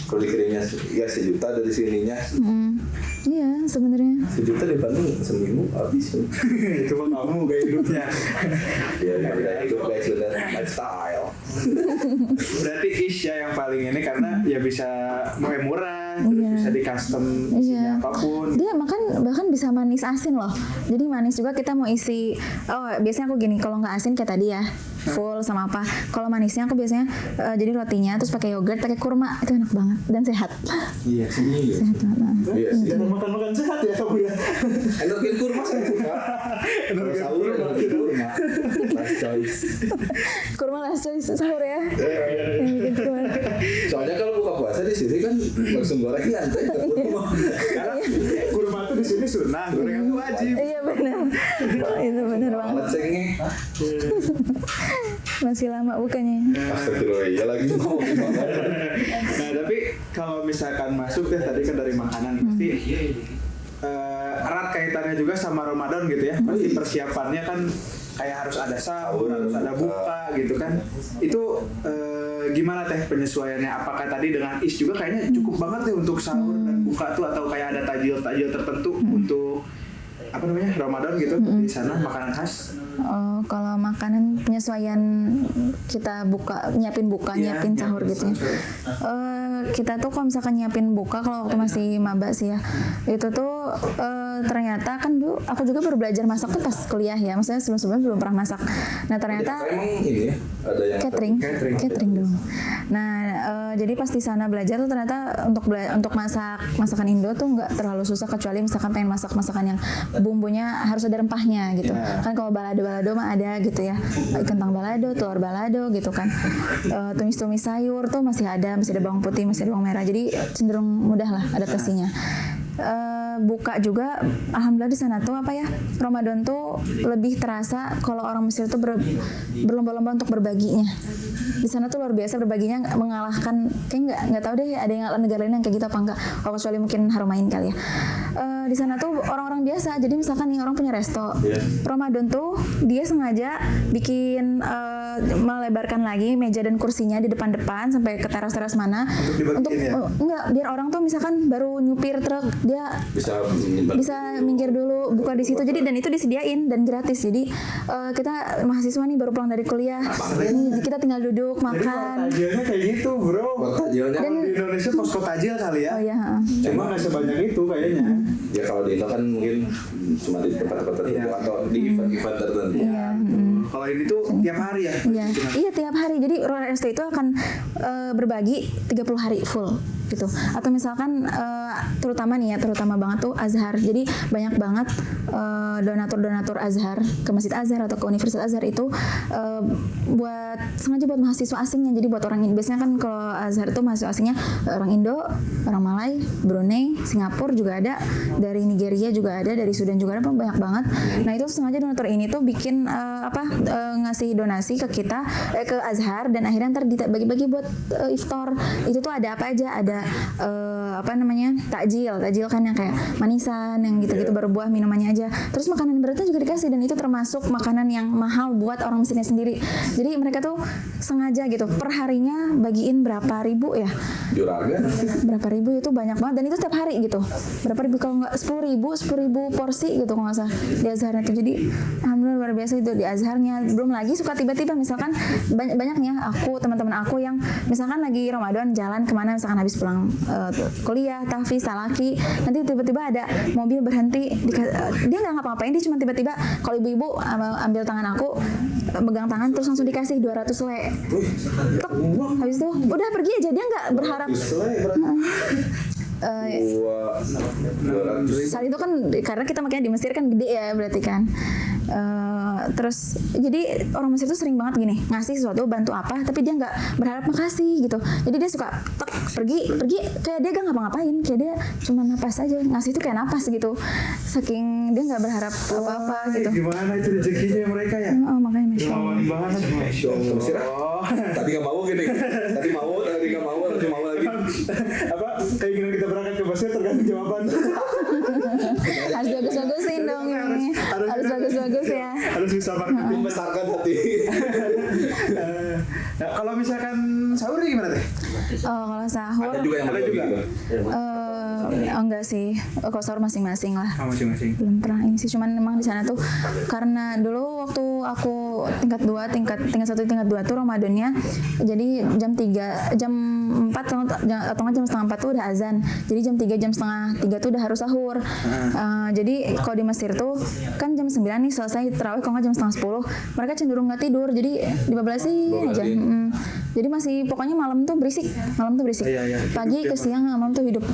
kalau dikirimnya ya 1 juta dari sininya, Iya, sebenarnya. 1 juta di Bandung seminggu habis. Itu mah kamu gaya hidupnya. Ya gaya hidup guys, sudah lifestyle. Berarti Isya yang paling ini karena ya bisa murah, terus Iya. bisa di custom isinya Iya. apapun. Dia bahkan bisa manis asin loh. Jadi manis juga kita mau isi. Biasanya aku gini, kalau nggak asin kayak tadi ya, full sama apa. Kalau manisnya aku biasanya jadi rotinya terus pakai yogurt, pakai kurma, itu enak banget dan sehat. Iya sih. Sehat banget. Iya sih. Jangan makan sehat ya kamu ya. Enakin kurma saya suka. Kalau sahur enakin kurma. Last choice. Kurma last choice sahur ya. Iya. Yang bikin kurma. Soalnya kalau buka puasa di sini kan langsung gorengan tuh kurma. Karena kurma tuh di sini sunnah, gorengan tuh wajib. Iya benar. Itu benar banget. Alat cengeng. Masih lama bukannya. Astagfirullah, iya lagi mau gimana? Nah tapi kalau misalkan masuk ya tadi kan dari makanan pasti erat kaitannya juga sama Ramadan gitu ya. Pasti persiapannya kan kayak harus ada sahur, harus ada buka gitu kan. Itu gimana teh penyesuaiannya? Apakah tadi dengan is juga kayaknya cukup banget nih untuk sahur dan buka tuh, atau kayak ada tajil-tajil tertentu untuk apa namanya Ramadan gitu di sana, makanan khas? Kalau makanan penyesuaian kita nyiapin sahur gitu ya. Kita tuh kalau misalkan nyiapin buka, kalau waktu masih maba sih ya, itu tuh ternyata kan dulu aku juga baru belajar masak tuh pas kuliah ya, maksudnya sebelumnya belum pernah masak. Nah ternyata emang ini ya, ada yang catering dong. Nah jadi pas di sana belajar tuh ternyata untuk masakan Indo tuh nggak terlalu susah, kecuali misalkan pengen masak masakan yang bumbunya harus ada rempahnya gitu. Kan kalau balado mah ada gitu ya, kentang balado, telur balado gitu kan. Tumis sayur tuh masih ada bawang putih, masih ada bawang merah, jadi cenderung mudah lah adaptasinya. Buka juga alhamdulillah di sana tuh Ramadan tuh lebih terasa kalau orang Mesir tuh berlomba-lomba untuk berbaginya. Di sana tuh luar biasa berbaginya, mengalahkan kayak nggak tahu deh ada yang negara lain yang kayak gitu apa enggak, kalau kecuali mungkin Haramain kali ya. Di sana tuh orang-orang biasa, jadi misalkan nih orang punya resto, Ramadan tuh dia sengaja bikin melebarkan lagi meja dan kursinya di depan sampai ke teras mana untuk enggak, biar orang tuh misalkan baru nyupir truk dia bisa minggir dulu buka di situ, jadi dan itu disediain dan gratis. Jadi kita mahasiswa nih baru pulang dari kuliah nih, kita tinggal duduk makan. Jadi tajilnya kayak gitu bro, dan di Indonesia posko tajil kali ya. Cuma nggak sebanyak itu kayaknya. Ya kalau di Indo kan mungkin cuma di tempat-tempat tertentu atau di event-event tertentu. Kalau ini tuh tiap hari ya? Iya tiap hari. Jadi resto itu akan berbagi 30 hari full gitu. Atau misalkan terutama banget tuh Azhar. Jadi banyak banget donatur Azhar ke Masjid Azhar atau ke Universitas Azhar itu sengaja buat mahasiswa asingnya. Jadi buat orang biasanya kan kalau Azhar itu mahasiswa asingnya orang Indo, orang Malay, Brunei, Singapura juga ada, dari Nigeria juga ada, dari Sudan juga ada, banyak banget. Nah itu sengaja donatur ini tuh bikin ngasih donasi ke kita ke Azhar, dan akhirnya ntar dibagi-bagi buat iftar. Itu tuh ada apa aja, ada takjil kan yang kayak manisan yang gitu-gitu, berbuah minumannya aja. Terus makanan beratnya juga dikasih, dan itu termasuk makanan yang mahal buat orang Mesirnya sendiri. Jadi mereka tuh sengaja gitu per harinya bagiin berapa ribu ya? Juragan. Berapa ribu itu banyak banget, dan itu setiap hari gitu. Berapa ribu, kalau nggak 10.000 porsi gitu kalau nggak salah di Azharnya itu. Jadi alhamdulillah luar biasa itu di Azharnya. Belum lagi suka tiba-tiba misalkan banyaknya teman-teman aku yang misalkan lagi Ramadan jalan kemana, misalkan habis pulang kuliah, tahfiz, talaki, nanti tiba-tiba ada mobil berhenti, dia nggak ngapa-ngapain, dia cuma tiba-tiba kalau ibu-ibu ambil tangan aku, pegang tangan, terus langsung dikasih 200 le. Tek, habis itu udah pergi aja, dia nggak berharap. Saat itu kan karena kita makanya di Mesir kan gede ya berarti kan. Terus jadi orang Mesir tuh sering banget gini, ngasih sesuatu, bantu apa, tapi dia nggak berharap makasih gitu. Jadi dia suka pergi kayak dia gak ngapa-ngapain, kayak dia cuma napas aja, ngasih itu kayak napas gitu, saking dia nggak berharap apa-apa gitu. Gimana itu rezekinya mereka ya? Makanya Masya Allah. Tadi nggak mau gini, tadi nggak mau, nanti mau lagi. Apa keinginan kita berangkat ke Mesir tergantung jawaban. Harus bagus-bagusin dong ini, harus bagus-bagus ya. Harus bisa Membesarkan hati. Nah, kalau misalkan sahur gimana teh? Kalau sahur Ada juga yang berbagi gitu. enggak sih, kalau sahur masing-masing lah. Masing-masing. Belum pernah ini sih, cuman memang di sana tuh karena dulu waktu aku tingkat 1, tingkat 2 tuh Ramadannya, jadi jam 4 atau nggak jam setengah 4 tuh udah azan. Jadi jam 3, jam setengah 3 tuh udah harus sahur. Jadi kalau di Mesir tuh kan jam 9 nih selesai tarawih, kalau nggak jam setengah 10 mereka cenderung nggak tidur, jadi dibablasin aja. Jadi masih pokoknya malam tuh berisik. Pagi ke siang, malam tuh hidup.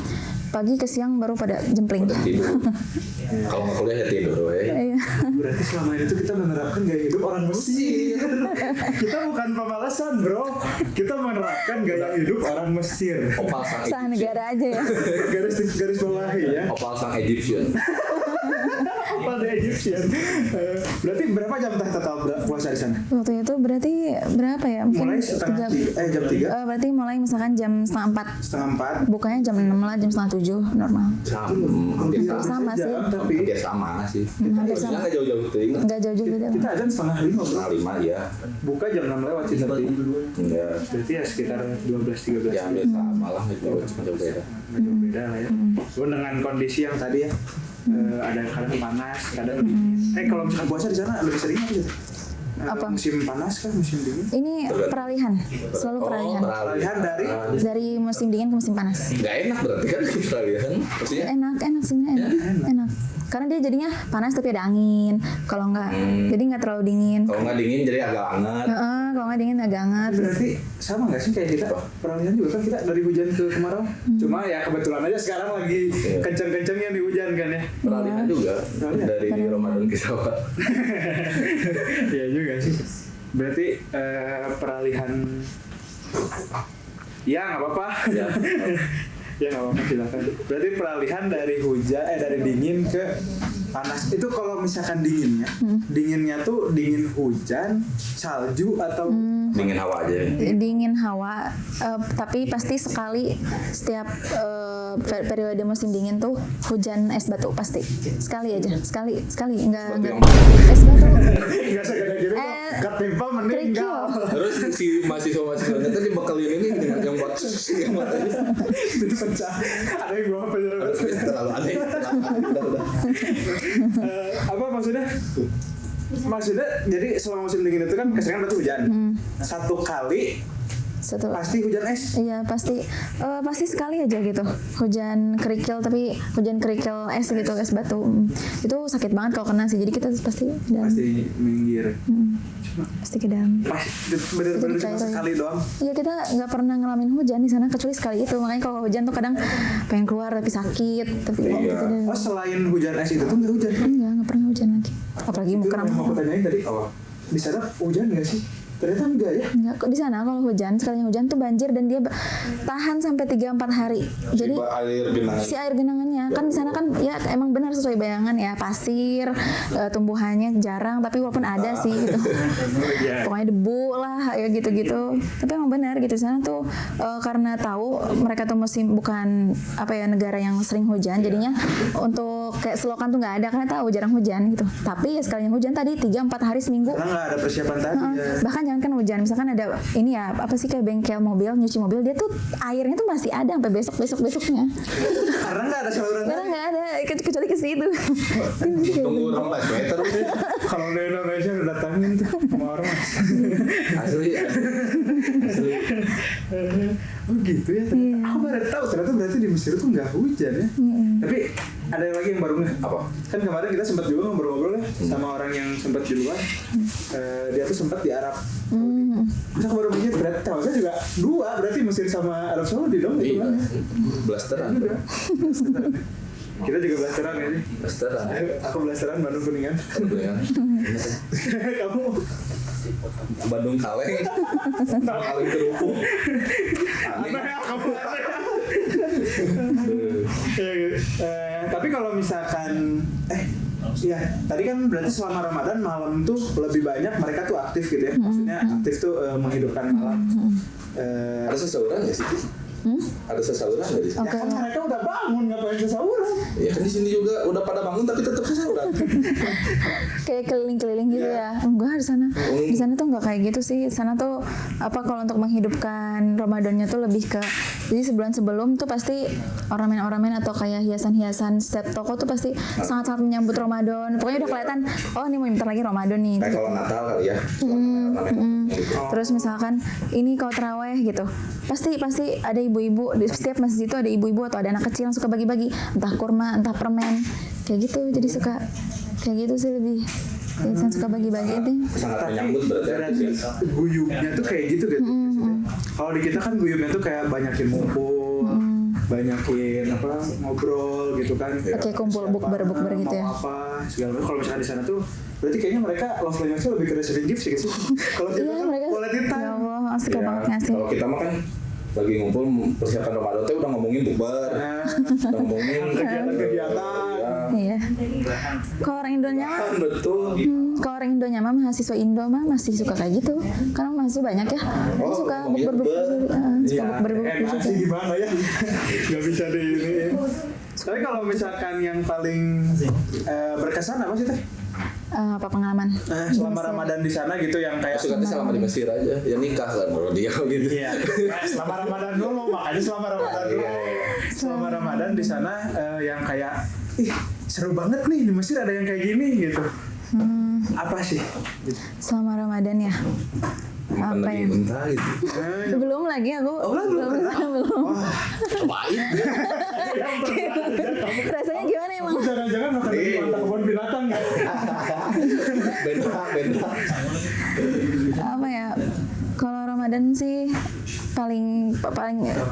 Pagi ke siang baru pada jempling. Kalau nggak kuliah ya tidur, Berarti selama ini tuh kita menerapkan gaya hidup orang Mesir. Kita bukan pemalasan bro, kita menerapkan gaya hidup orang Mesir. Opal sang Sah negara aja ya. Garis bawahi ya. Opal sang Egyptian. Kapal The Egyptian. Berarti berapa jam total puasa di sana? Waktu itu berarti berapa ya? Mungkin Mulai setengah jam 3. berarti mulai misalkan jam 3:30. Setengah 4. Bukanya jam 6 lah, jam 6:30 normal. Hampir Sama sih. Tapi Hampir sama sih. Hampir Harusnya sama. nggak jauh-jauh tuh. Nggak jauh juga deh. kita azan setengah 5 bro. Setengah 5 ya. Buka jam 6 lewat sih berarti. Ya. Berarti ya sekitar 12-13 Ya hampir sama lah itu cuma jauh beda. Nggak jauh beda lah ya. Cuma dengan kondisi yang tadi ya, ada kadang panas, kadang dingin. Kalau misalkan puasa di sana lebih sering apa gitu? Apa? Musim panas kan, musim dingin? Ini peralihan, selalu peralihan. Peralihan Dari musim dingin ke musim panas. Nggak enak berarti kan peralihan. Maksudnya Enak sebenarnya enak. Karena dia jadinya panas tapi ada angin. Kalau nggak, jadi nggak terlalu dingin. kalau nggak dingin jadi agak hangat. Kalau nggak dingin agak hangat. Berarti sama nggak sih kayak kita peralihan juga kan kita dari hujan ke kemarau. Cuma ya kebetulan aja sekarang lagi kenceng-kencengnya di hujan kan ya. Peralihan juga dari Ramadan ke Syawal. Iya juga sih. Berarti peralihan ya nggak apa-apa. Ya. Ya nggak apa-apa silakan. Berarti peralihan dari hujan dari dingin ke panas. Itu kalau misalkan dinginnya tuh dingin hujan, salju atau Dingin hawa aja. Dingin hawa, tapi pasti sekali setiap periode musim dingin tuh hujan es batu pasti sekali aja, sekali nggak es batu. nggak segala-gala ketimpa meninggal. Terus si mahasiswa-mahasiswanya tadi bekalin ini dengan yang buat Dipecah. Ada yang bawa penyelamat. terlalu aneh. Udah. Apa maksudnya? Maksudnya jadi selama musim dingin itu kan keseringan berarti hujan. Satu kali pasti hujan es. Iya pasti sekali aja gitu hujan kerikil, tapi hujan kerikil es gitu, es batu. Itu sakit banget kalau kena sih, jadi kita pasti minggir. Pasti ke dalam. Bener-bener cuma sekali doang. Iya, kita nggak pernah ngalamin hujan di sana kecuali sekali itu. Makanya kalau hujan tuh kadang pengen keluar tapi sakit, tapi gitu deh. Oh, selain hujan es itu tuh nggak hujan? Nggak pernah hujan lagi. Apalagi Itu mukrab. yang mau aku tanyain tadi. Di sana hujan nggak sih? Ternyata enggak ya? Enggak, kok di sana kalau hujan, sekalinya hujan tuh banjir dan dia tahan sampai 3-4 hari. Jadi si air genangannya kan di sana kan ya emang benar sesuai bayangan ya, pasir, tumbuhannya jarang, tapi walaupun ada sih gitu. Pokoknya debu lah ya gitu-gitu. Tapi emang benar gitu di sana tuh karena tahu mereka tuh bukan negara yang sering hujan, jadinya untuk kayak selokan tuh nggak ada karena tahu jarang hujan gitu. Tapi ya sekalinya hujan tadi 3-4 hari seminggu. Karena nggak ada persiapan tadi ya. Bahkan jangan kan hujan, misalkan ada ini ya kayak bengkel mobil, nyuci mobil, dia tuh airnya tuh masih ada sampai besoknya. Karena nggak ada saluran. Karena nggak ada kecuali ke situ. Tunggu orang pas meter. Kalau di Indonesia udah datangin tuh sama orang. Asli. Oh gitu ya. Aku baru tahu ternyata berarti di Mesir tuh nggak hujan ya. Tapi ada lagi yang baru nggak? Apa? Kan kemarin kita sempat juga ngobrol-ngobrol ya sama orang yang sempat di luar. Dia tuh sempat di Arab. Masa baru mikir berarti saya juga dua, berarti Mesir sama Arab Saudi dong itu kan? Blasteran. Kita juga blasteran ya nih. Blasteran. Aku blasteran Bandung Kuningan. Kamu Bandung Kaleng. Kaleng kerupuk. aneh ya kamu. Tapi kalau misalkan iya, tadi kan berarti selama Ramadan malam tuh lebih banyak mereka tuh aktif gitu ya. Maksudnya aktif tuh menghidupkan malam. Ada sesahuran nggak sih? Ada sesahuran nggak di sini? Ya kan mereka udah bangun, ngapain sesahuran? Ya kan di sini juga udah pada bangun tapi tetap sesahuran. Kayak keliling-keliling gitu ya. Enggak, di sana. Di sana tuh enggak kayak gitu sih. Di sana tuh kalau untuk menghidupkan Ramadannya tuh lebih ke, jadi sebulan sebelum tuh pasti ornamen-ornamen atau kayak hiasan-hiasan setiap toko tuh pasti sangat-sangat menyambut Ramadan. Pokoknya udah kelihatan, oh ini mau bentar lagi Ramadan nih. Kayak kalau Natal kali ya. Terus misalkan ini kalau terawih gitu, pasti ada ibu-ibu di setiap masjid itu, ada ibu-ibu atau ada anak kecil yang suka bagi-bagi entah kurma entah permen kayak gitu. Jadi suka kayak gitu sih, lebih yang suka bagi-bagi itu. Sangat menyambut berarti. Guyubnya tuh kayak gitu gitu. Kalau di kita kan guyubnya tuh kayak banyakin ngumpul, banyakin ngobrol gitu kan. Oke, kumpul bukber gitu ya. Mau apa segala macam. Kalau misalnya di sana tuh berarti kayaknya mereka love language-nya lebih ke receiving gift sih. Kalau kita kan mereka quality time. ya Allah, suka banget ngasih. Kalau kita mah kan lagi ngumpul persiapan Ramadan tuh udah ngomongin bukber, udah ngomongin kegiatan. Iya. Kalau orang Indonya mah, betul. kalau orang Indonya mah mahasiswa Indo mah masih suka kayak gitu. Karena mahasiswa banyak ya. Jadi suka ngomongin suka bukber-bukber masih gitu. gimana ya? Gak bisa di ini. Tapi kalau misalkan yang paling berkesan apa sih teh? Apa pengalaman? Selama Ramadan di sana gitu yang kayak Masuk katanya selama di Mesir aja, ya nikah kan kalau dia gitu. Iya. Selama Ramadan dulu, makanya selama Ramadan dulu. Selama Ramadan di sana yang kayak seru banget nih di Mesir ada yang kayak gini gitu. Apa sih? Selama Ramadan ya. Makan Apa lagi ya? unta gitu. Belum lagi aku. Belum. Baik. Rasanya gimana emang? Jangan-jangan makan di mata kebun binatang ya? Beda. Apa ya? Kalau Ramadan sih paling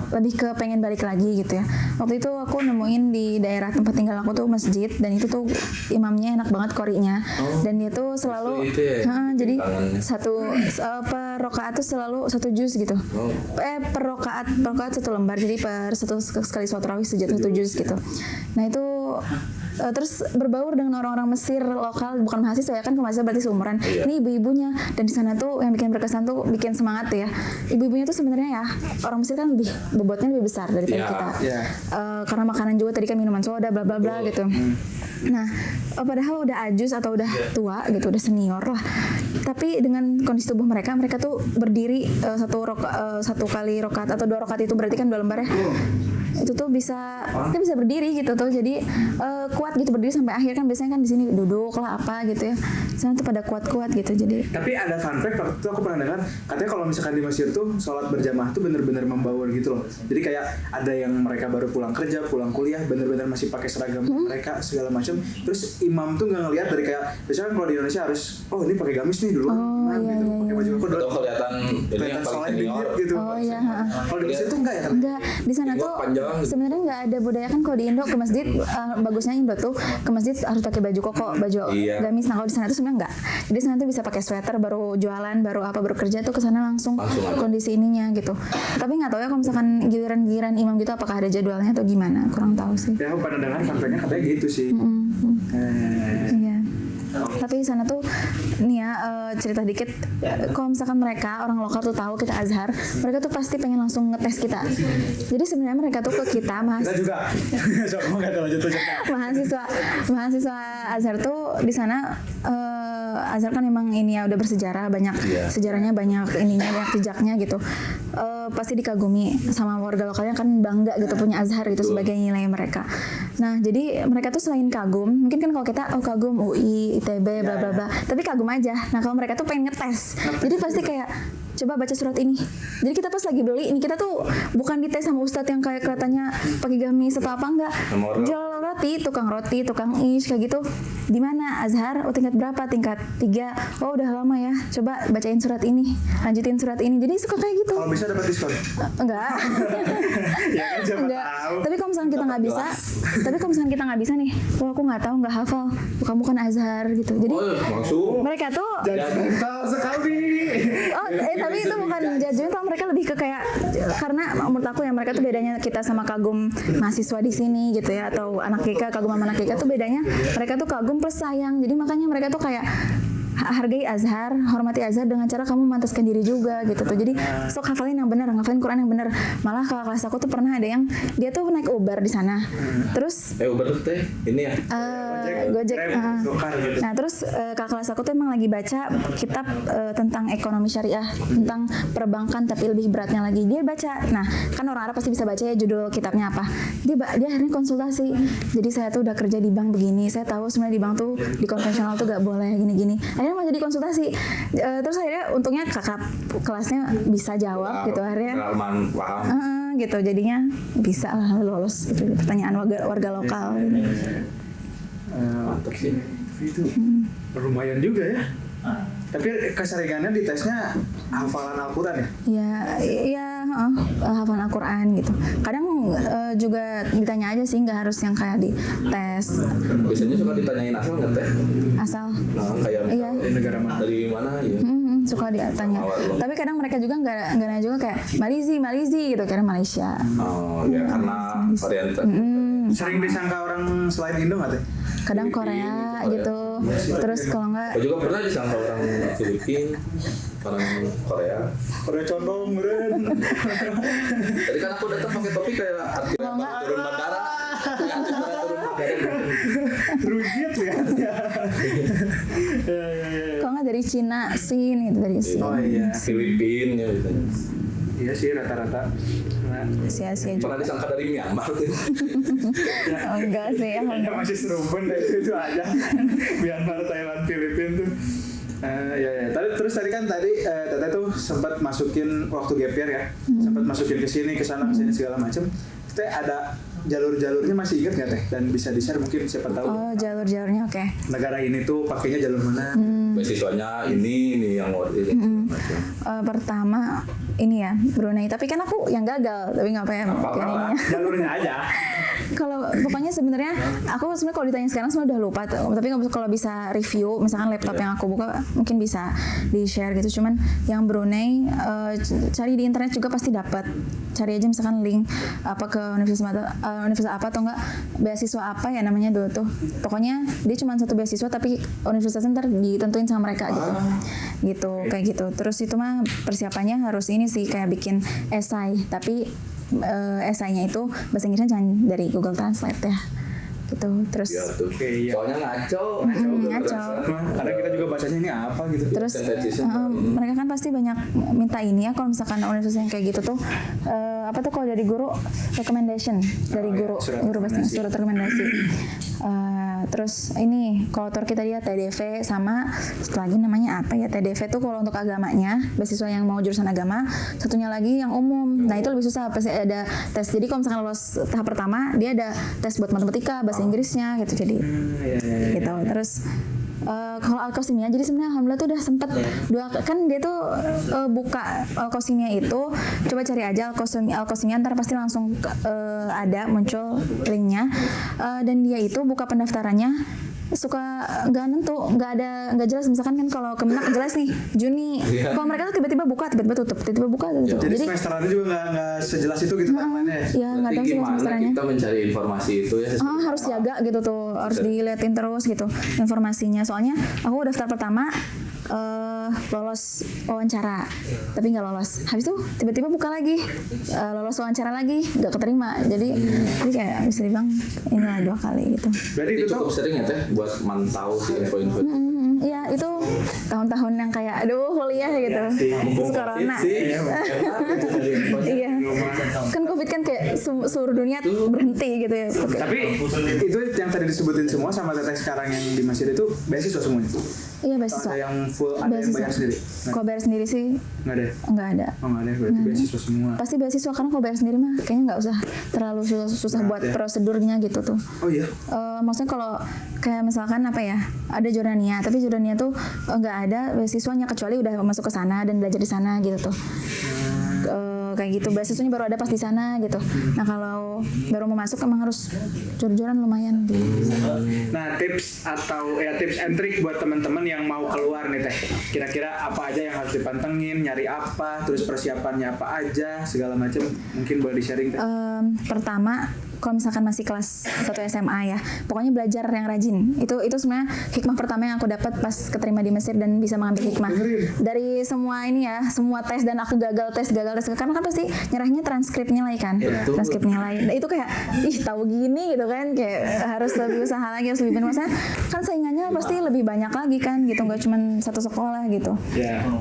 lebih ke pengen balik lagi gitu ya. Waktu itu aku nemuin di daerah tempat tinggal aku tuh masjid, dan itu tuh imamnya enak banget korinya, dan dia tuh selalu itu ya? jadi Tangannya. per rokaat tuh selalu satu juz gitu. Per rokaat satu lembar, jadi per sekali sholat tarawih satu juz gitu. Nah itu terus berbaur dengan orang-orang Mesir lokal, bukan mahasiswa ya, kan mahasiswa berarti seumuran. Ini ibu-ibunya, dan di sana tuh yang bikin berkesan tuh bikin semangat tuh ya. Ibu-ibunya tuh sebenarnya ya, orang Mesir kan lebih bobotnya lebih besar daripada kita. Karena makanan juga tadi kan minuman soda bla bla bla gitu. Nah, padahal udah ajus atau udah tua gitu, udah senior lah. Tapi dengan kondisi tubuh mereka tuh berdiri satu kali rokaat atau 2 rokaat itu berarti kan 2 lembar ya. Itu tuh bisa berdiri gitu tuh, jadi kuat gitu berdiri sampai akhir. Kan biasanya kan di sini duduk lah apa gitu ya, sana tuh pada kuat gitu. Jadi Tapi ada fun fact, waktu itu aku pernah dengar katanya kalau misalkan di Mesir tuh sholat berjamaah tuh bener-bener membaur gitu loh. Jadi kayak ada yang mereka baru pulang kerja, pulang kuliah, bener-bener masih pakai seragam mereka segala macam. Terus imam tuh nggak ngelihat dari kayak biasanya kan kalau di Indonesia harus ini pakai gamis nih dulu, gitu pakai baju aku dulu. Atau kelihatan ini yang paling soleh senior. dikit gitu. oh iya, Kalau di Mesir tuh enggak ya? enggak, di sana Jenggot tuh panjang gitu. sebenarnya nggak ada budaya kan. Kalau di Indo ke masjid, bagusnya Indo tuh ke masjid harus pakai baju koko, baju gamis. Nah kalau di sana tuh sebenarnya nggak. Jadi di sana tuh bisa pakai sweater, baru jualan, baru kerja tuh ke sana langsung kondisi ininya gitu. Tapi nggak tahu ya kalau misalkan giliran imam gitu apakah ada jadwalnya atau gimana, kurang tahu sih. Ya aku pernah dengar fun fact-nya katanya gitu sih. Iya. Tapi di sana tuh nih ya, cerita dikit, kalau misalkan mereka orang lokal tuh tahu kita Azhar, mereka tuh pasti pengen langsung ngetes kita. Jadi sebenarnya mereka tuh ke kita Kita juga. Coba nggak lanjut aja. mahasiswa Azhar tuh di sana, Azhar kan emang ini ya udah bersejarah, banyak sejarahnya, banyak ininya, banyak jejaknya gitu. Pasti dikagumi sama warga lokalnya, kan bangga gitu punya Azhar gitu sebagai nilai mereka. Nah jadi mereka tuh selain kagum, mungkin kan kalau kita kagum UI, ITB, bla bla bla, tapi kagum aja. Nah kalau mereka tuh pengen ngetes, jadi pasti kayak coba baca surat ini. Jadi kita pas lagi beli ini, kita tuh bukan dites sama ustadz yang kayak kelihatannya pakai gamis atau apa, enggak. Jual roti, tukang ish kayak gitu. Di mana Azhar? Oh tingkat berapa? Tingkat 3. Oh udah lama ya. Coba bacain surat ini, lanjutin surat ini. Jadi suka kayak gitu. Kalau bisa dapat diskon. Enggak. Ya kan siapa Enggak. tahu. Tapi kalau misalnya kita nggak bisa, nih, aku nggak tahu, nggak hafal, kamu kan Azhar gitu. Jadi Langsung. mereka tuh Judgmental sekali. tapi itu bukan judgmental, mereka lebih ke kayak, karena menurut aku ya mereka tuh bedanya kita sama kagum mahasiswa di sini gitu ya, atau anak KIK, kagum sama anak KIK tuh bedanya mereka tuh kagum plus sayang. Jadi makanya mereka tuh kayak hargai Azhar, hormati Azhar dengan cara kamu memantaskan diri juga gitu tuh. Jadi sok hafalin yang benar, hafalin Quran yang benar. Malah kakak kelas aku tuh pernah ada yang dia tuh naik Uber di sana. Terus Uber teh ini ya. Gojek. Gitu. Nah terus kakak kelas aku tuh emang lagi baca kitab tentang ekonomi syariah, tentang perbankan, tapi lebih beratnya lagi dia baca. Nah kan orang Arab pasti bisa baca ya judul kitabnya apa. Dia akhirnya konsultasi. Jadi saya tuh udah kerja di bank begini, saya tahu sebenarnya di bank tuh di konvensional tuh gak boleh gini-gini. Akhirnya mau jadi konsultasi. Terus akhirnya untungnya kakak kelasnya bisa jawab gitu, akhirnya paham. gitu, jadinya bisa lah lolos gitu pertanyaan warga lokal gitu. Mantap sih. Itu lumayan juga ya. Tapi keseringannya di tesnya hafalan Al-Quran ya? Iya, hafalan Al-Quran gitu. Kadang juga ditanya aja sih, nggak harus yang kayak di tes. Biasanya suka ditanyain asal nggak teh? Asal. Nah kayak Iya. Di negara mana? dari mana ya? suka ditanya. Tapi kadang mereka juga nggak nanya juga kayak Malizi gitu, karena Malaysia. Oh ya, karena varian. Sering disangka orang selain Indo nggak teh? Kadang Korea gitu. Terus kalau nggak Aku juga pernah disangka orang Filipina, orang Korea. Korea condong meren. Tadi kan aku datang pakai topi kayak akhirnya baru turun bandara. Ya, akhirnya turun bandara. Rujit lihatnya. kalau nggak dari Cina, Sin gitu, dari Sin. Oh iya. Filipina ya gitu. Iya sih rata-rata. Nah, Asia juga. Pernah disangka dari Myanmar tuh. Oh, enggak sih, ya alhamdulillah. masih serumpun deh itu aja. Myanmar, Thailand, Filipina tuh. Ya. Terus tadi kan Teteh tuh sempat masukin waktu gap year ya, sempat masukin ke sini, ke sana, ke sini segala macam. Teh ada jalur-jalurnya masih ingat nggak Teh? Dan bisa di-share mungkin siapa tahu. Oh, jalur-jalurnya oke. Negara ini tuh pakainya jalur mana? Beasiswanya ini yang mau macam. Pertama ini ya Brunei, tapi kan aku yang gagal, tapi nggak apa-apa Apa-apa. Jalurnya aja. Kalau pokoknya sebenarnya aku sebenarnya kalau ditanya sekarang sebenarnya udah lupa tuh. Tapi kalau bisa review misalkan laptop yang aku buka mungkin bisa di share gitu. Cuman yang Brunei cari di internet juga pasti dapat. Cari aja misalkan link apa ke universitas apa atau enggak beasiswa apa ya namanya dulu tuh. Pokoknya dia cuma satu beasiswa tapi universitasnya ntar ditentuin sama mereka gitu. Gitu kayak gitu. Terus itu mah persiapannya harus ini sih kayak bikin esai tapi esainya itu bahasa Inggrisnya jangan dari Google Translate ya gitu. Terus Ya tuh. Oke, iya. Soalnya ngaco. ngaco. Karena kita juga bacanya ini apa gitu. Terus mereka kan pasti banyak minta ini ya kalau misalkan universitas yang kayak gitu tuh apa tuh kalau dari guru recommendation dari guru pasti surat rekomendasi. Terus ini kalau kita lihat TDV sama satu lagi namanya apa ya, TDV tuh kalau untuk agamanya beasiswa yang mau jurusan agama, satunya lagi yang umum. Nah itu lebih susah pasti ada tes. Jadi kalau misalkan lolos tahap pertama dia ada tes buat matematika, bahasa Inggrisnya gitu. Jadi gitu. Terus kalau alkosimia, jadi sebenarnya alhamdulillah tuh udah sempet kan dia tuh buka alkosimia itu, coba cari aja alkosimia ntar pasti langsung ada muncul linknya, dan dia itu buka pendaftarannya suka nggak jelas. Misalkan kan kalau Kemenak jelas nih Juni, kalau mereka tuh tiba-tiba buka tiba-tiba tutup. Jadi semesterannya juga nggak sejelas itu gitu kan mainnya. Ya nggak tahu sih semesterannya. Kita mencari informasi itu ya. Harus jaga gitu tuh, harus diliatin terus gitu informasinya. Soalnya aku daftar pertama lolos wawancara tapi nggak lolos, habis itu tiba-tiba buka lagi lolos wawancara lagi nggak keterima. Jadi kayak bisa dibilang inilah 2 kali gitu. Berarti Itu itu cukup sering ya Teh buat mantau si info-info. Iya itu tahun-tahun yang kayak aduh kuliah gitu. Terus corona. Iya. Kan Covid kan kayak seluruh dunia berhenti gitu ya. Tapi itu yang tadi disebutin semua sama Teteh sekarang yang di Mesir itu beasiswa semuanya. Iya beasiswa. Ada yang full, ada yang bayar sendiri. Kalau bayar sendiri sih Nggak ada. nggak ada. Oh nggak ada, berarti beasiswa semua. Pasti beasiswa karena kalau bayar sendiri mah kayaknya nggak usah terlalu susah buat prosedurnya gitu tuh. Oh iya. Maksudnya kalau kayak misalkan apa ya, ada Jordania, tapi Jordania tuh nggak ada beasiswanya kecuali udah masuk ke sana dan belajar di sana gitu tuh. Kayak gitu, beasiswanya baru ada pas di sana gitu. Nah kalau baru mau masuk emang harus jor-joran lumayan gitu. Nah tips and trick buat teman-teman yang mau keluar nih Teh. Kira-kira apa aja yang harus dipantengin, nyari apa, terus persiapannya apa aja, segala macam. Mungkin boleh di-sharing Teh. Pertama kalau misalkan masih kelas 1 SMA ya, pokoknya belajar yang rajin. Itu sebenarnya hikmah pertama yang aku dapat pas keterima di Mesir dan bisa mengambil hikmah dari semua ini ya, semua tes, dan aku gagal tes karena kan pasti nyerahnya transkrip nilai kan, transkrip nilai. Nah, itu kayak tahu gini gitu kan, kayak harus lebih usaha lagi, harus lebih benar. Kan saingannya pasti lebih banyak lagi kan gitu, nggak cuma satu sekolah gitu.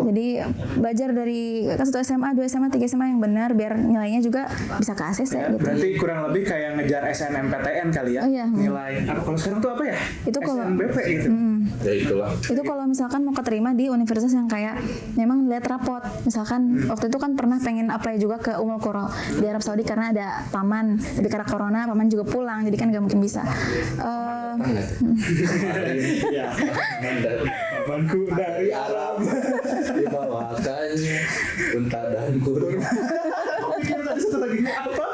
Jadi belajar dari kelas 1 SMA, 2 SMA, 3 SMA yang benar biar nilainya juga bisa ke ACC gitu. Berarti kurang lebih kayak ngejar SNMPTN kali ya. Nilai apa kalau sekarang tuh apa ya? Itu kalau SNBP gitu. Ya itulah. Itu kalau misalkan mau keterima di universitas yang kayak memang lihat rapot. Misalkan waktu itu kan pernah pengen apply juga ke Ummul Qura di Arab Saudi karena ada paman, tapi karena corona paman juga pulang, jadi kan nggak mungkin bisa. Iya. Pamanku dari Arab dibawakannya unta dan kurma. Pikir tadi satu lagi apa?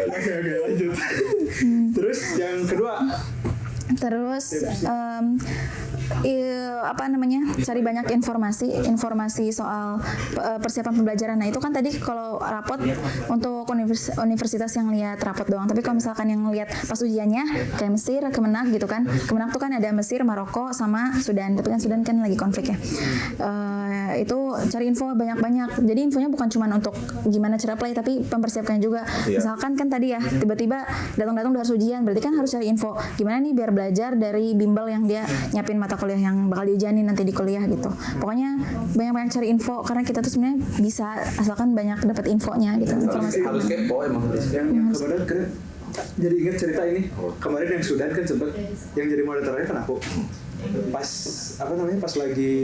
Oke, lanjut. Terus yang kedua. Terus cari banyak informasi soal persiapan pembelajaran. Nah itu kan tadi kalau rapot untuk universitas yang lihat rapot doang, tapi kalau misalkan yang lihat pas ujiannya kayak Mesir, Kemenak gitu kan. Kemenak tuh kan ada Mesir, Maroko sama Sudan, tapi kan Sudan kan lagi konflik ya. Itu cari info banyak-banyak. Jadi infonya bukan cuma untuk gimana cara play, tapi mempersiapkan juga. Misalkan kan tadi ya tiba-tiba datang-datang udah harus ujian, berarti kan harus cari info gimana nih biar belajar dari bimbel yang dia nyiapin mata kuliah yang bakal diujianin nanti di kuliah gitu. Pokoknya banyak-banyak cari info karena kita tuh sebenarnya bisa asalkan banyak dapat infonya gitu. Informasi Harus kepo emang. Yang kemarin keren. Jadi ingat cerita ini. Kemarin yang Sudan kan sempet yang jadi moderatornya kan aku. Pas pas lagi